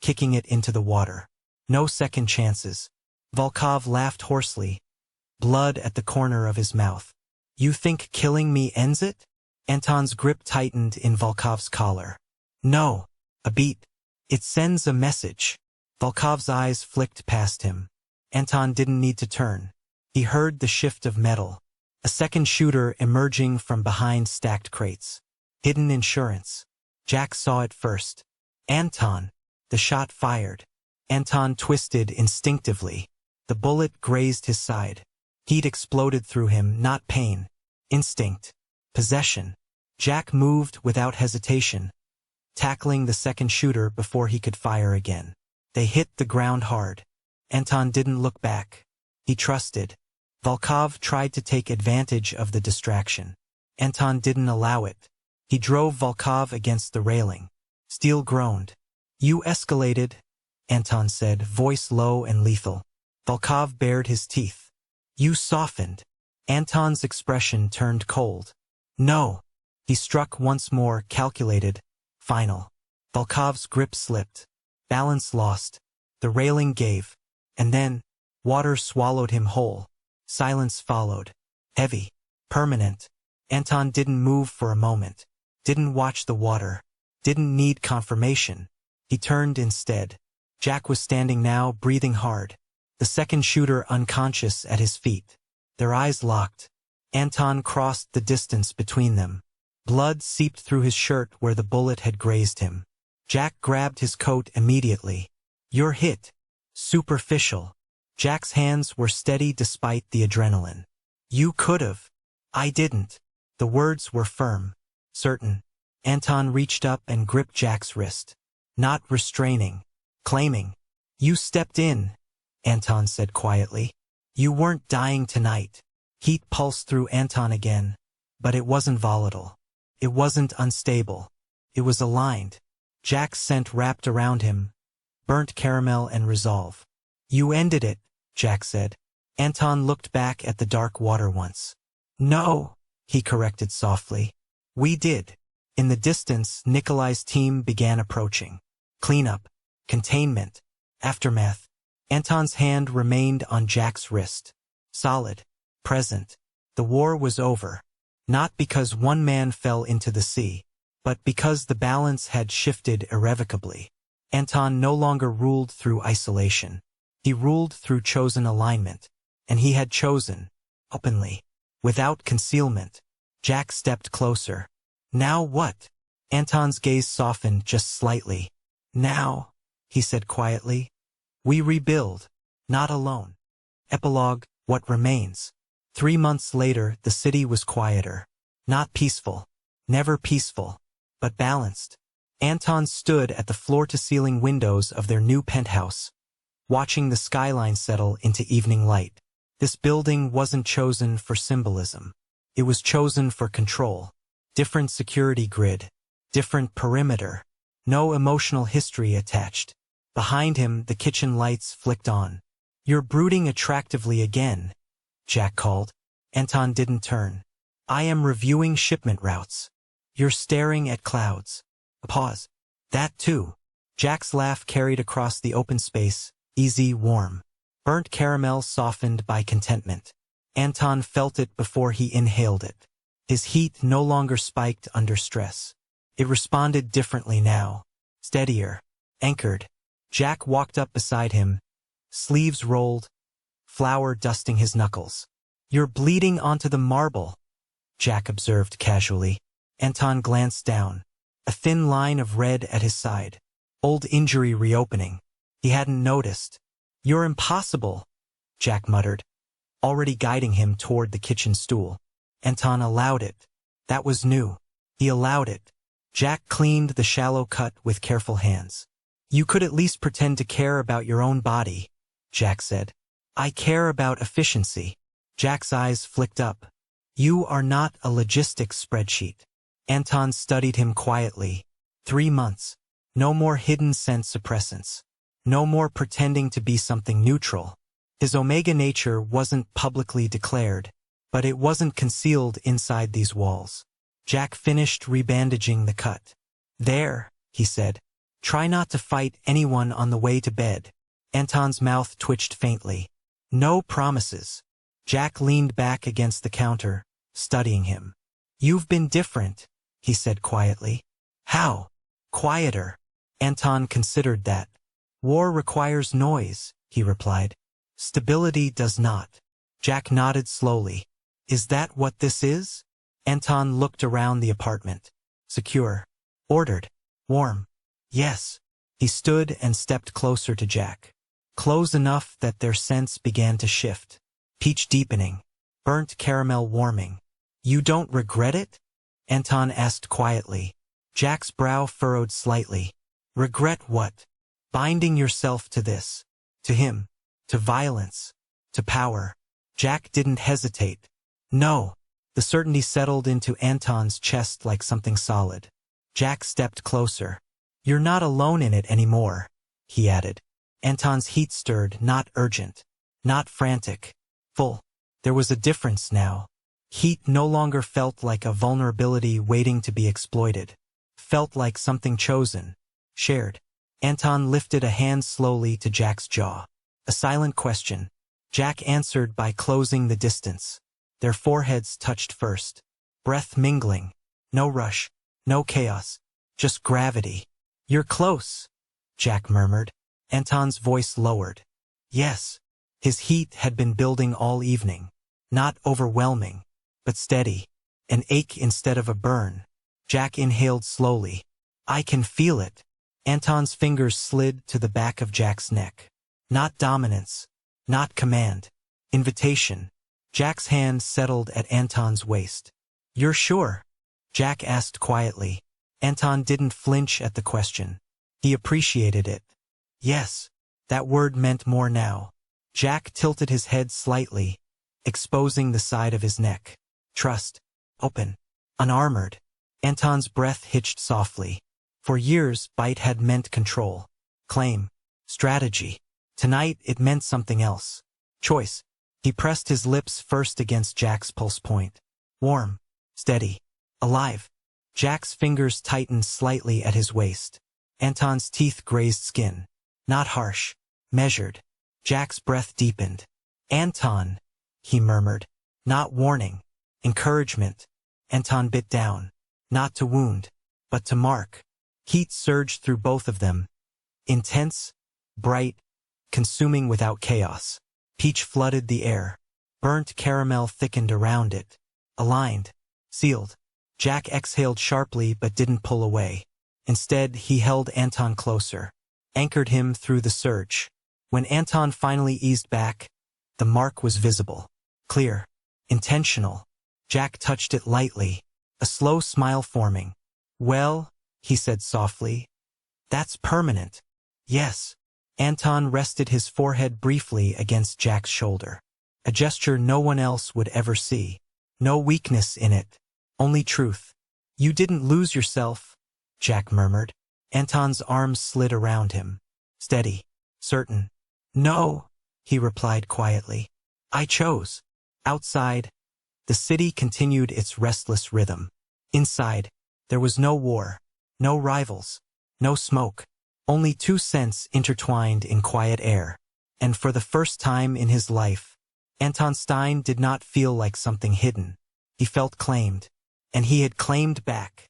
kicking it into the water. No second chances. Volkov laughed hoarsely, blood at the corner of his mouth. You think killing me ends it? Anton's grip tightened in Volkov's collar. No. A beat. It sends a message. Volkov's eyes flicked past him. Anton didn't need to turn. He heard the shift of metal. A second shooter emerging from behind stacked crates. Hidden insurance. Jack saw it first. Anton. The shot fired. Anton twisted instinctively. The bullet grazed his side. Heat exploded through him, not pain. Instinct. Possession. Jack moved without hesitation, tackling the second shooter before he could fire again. They hit the ground hard. Anton didn't look back. He trusted. Volkov tried to take advantage of the distraction. Anton didn't allow it. He drove Volkov against the railing. Steel groaned. You escalated, Anton said, voice low and lethal. Volkov bared his teeth. You softened. Anton's expression turned cold. No. He struck once more, calculated. Final. Volkov's grip slipped. Balance lost. The railing gave. And then, water swallowed him whole. Silence followed. Heavy. Permanent. Anton didn't move for a moment. Didn't watch the water. Didn't need confirmation. He turned instead. Jack was standing now, breathing hard. The second shooter unconscious at his feet. Their eyes locked. Anton crossed the distance between them. Blood seeped through his shirt where the bullet had grazed him. Jack grabbed his coat immediately. You're hit. Superficial. Jack's hands were steady despite the adrenaline. You could've. I didn't. The words were firm. Certain. Anton reached up and gripped Jack's wrist. Not restraining. Claiming. You stepped in, Anton said quietly. You weren't dying tonight. Heat pulsed through Anton again. But it wasn't volatile. It wasn't unstable. It was aligned. Jack's scent wrapped around him. Burnt caramel and resolve. You ended it, Jack said. Anton looked back at the dark water once. No, he corrected softly. We did. In the distance, Nikolai's team began approaching. Cleanup. Containment. Aftermath. Anton's hand remained on Jack's wrist. Solid. Present. The war was over. Not because one man fell into the sea, but because the balance had shifted irrevocably. Anton no longer ruled through isolation. He ruled through chosen alignment. And he had chosen, openly, without concealment. Jack stepped closer. Now what? Anton's gaze softened just slightly. Now, he said quietly, we rebuild, not alone. Epilogue, what remains? 3 months later, the city was quieter. Not peaceful. Never peaceful. But balanced. Anton stood at the floor-to-ceiling windows of their new penthouse, watching the skyline settle into evening light. This building wasn't chosen for symbolism. It was chosen for control. Different security grid, different perimeter, no emotional history attached. Behind him, the kitchen lights flicked on. "You're brooding attractively again," Jack called. Anton didn't turn. "I am reviewing shipment routes. You're staring at clouds." A pause. "That too." Jack's laugh carried across the open space, easy, warm. Burnt caramel softened by contentment. Anton felt it before he inhaled it. His heat no longer spiked under stress. It responded differently now. Steadier. Anchored. Jack walked up beside him, sleeves rolled, flour dusting his knuckles. "You're bleeding onto the marble," Jack observed casually. Anton glanced down. A thin line of red at his side. Old injury reopening. He hadn't noticed. "You're impossible," Jack muttered, already guiding him toward the kitchen stool. Anton allowed it. That was new. He allowed it. Jack cleaned the shallow cut with careful hands. "You could at least pretend to care about your own body," Jack said. "I care about efficiency." Jack's eyes flicked up. "You are not a logistics spreadsheet." Anton studied him quietly. 3 months. No more hidden scent suppressants. No more pretending to be something neutral. His omega nature wasn't publicly declared, but it wasn't concealed inside these walls. Jack finished rebandaging the cut. "There," he said. "Try not to fight anyone on the way to bed." Anton's mouth twitched faintly. "No promises." Jack leaned back against the counter, studying him. "You've been different," he said quietly. "How?" "Quieter." Anton considered that. "War requires noise," he replied. "Stability does not." Jack nodded slowly. "Is that what this is?" Anton looked around the apartment. Secure. Ordered. Warm. "Yes." He stood and stepped closer to Jack. Close enough that their scents began to shift. Peach deepening. Burnt caramel warming. "You don't regret it?" Anton asked quietly. Jack's brow furrowed slightly. "Regret what?" "Binding yourself to this. To him. To violence. To power." Jack didn't hesitate. "No." The certainty settled into Anton's chest like something solid. Jack stepped closer. "You're not alone in it anymore," he added. Anton's heat stirred, not urgent, not frantic, full. There was a difference now. Heat no longer felt like a vulnerability waiting to be exploited. Felt like something chosen, shared. Anton lifted a hand slowly to Jack's jaw. A silent question. Jack answered by closing the distance. Their foreheads touched first. Breath mingling. No rush. No chaos. Just gravity. "You're close," Jack murmured. Anton's voice lowered. "Yes." His heat had been building all evening. Not overwhelming, but steady. An ache instead of a burn. Jack inhaled slowly. "I can feel it." Anton's fingers slid to the back of Jack's neck. Not dominance. Not command. Invitation. Jack's hand settled at Anton's waist. "You're sure?" Jack asked quietly. Anton didn't flinch at the question. He appreciated it. "Yes." That word meant more now. Jack tilted his head slightly, exposing the side of his neck. Trust. Open. Unarmored. Anton's breath hitched softly. For years, bite had meant control. Claim. Strategy. Tonight, it meant something else. Choice. He pressed his lips first against Jack's pulse point. Warm. Steady. Alive. Jack's fingers tightened slightly at his waist. Anton's teeth grazed skin. Not harsh. Measured. Jack's breath deepened. "Anton," he murmured. Not warning. Encouragement. Anton bit down. Not to wound, but to mark. Heat surged through both of them. Intense, bright, consuming without chaos. Peach flooded the air. Burnt caramel thickened around it. Aligned. Sealed. Jack exhaled sharply but didn't pull away. Instead, he held Anton closer. Anchored him through the surge. When Anton finally eased back, the mark was visible. Clear. Intentional. Jack touched it lightly. A slow smile forming. "Well," he said softly. That's permanent. Yes. Anton rested his forehead briefly against Jack's shoulder. A gesture no one else would ever see. No weakness in it. Only truth. You didn't lose yourself, Jack murmured. Anton's arms slid around him. Steady. Certain. No, he replied quietly. I chose. Outside, the city continued its restless rhythm. Inside, there was no war, no rivals, no smoke, only two scents intertwined in quiet air. And for the first time in his life, Anton Stein did not feel like something hidden. He felt claimed, and he had claimed back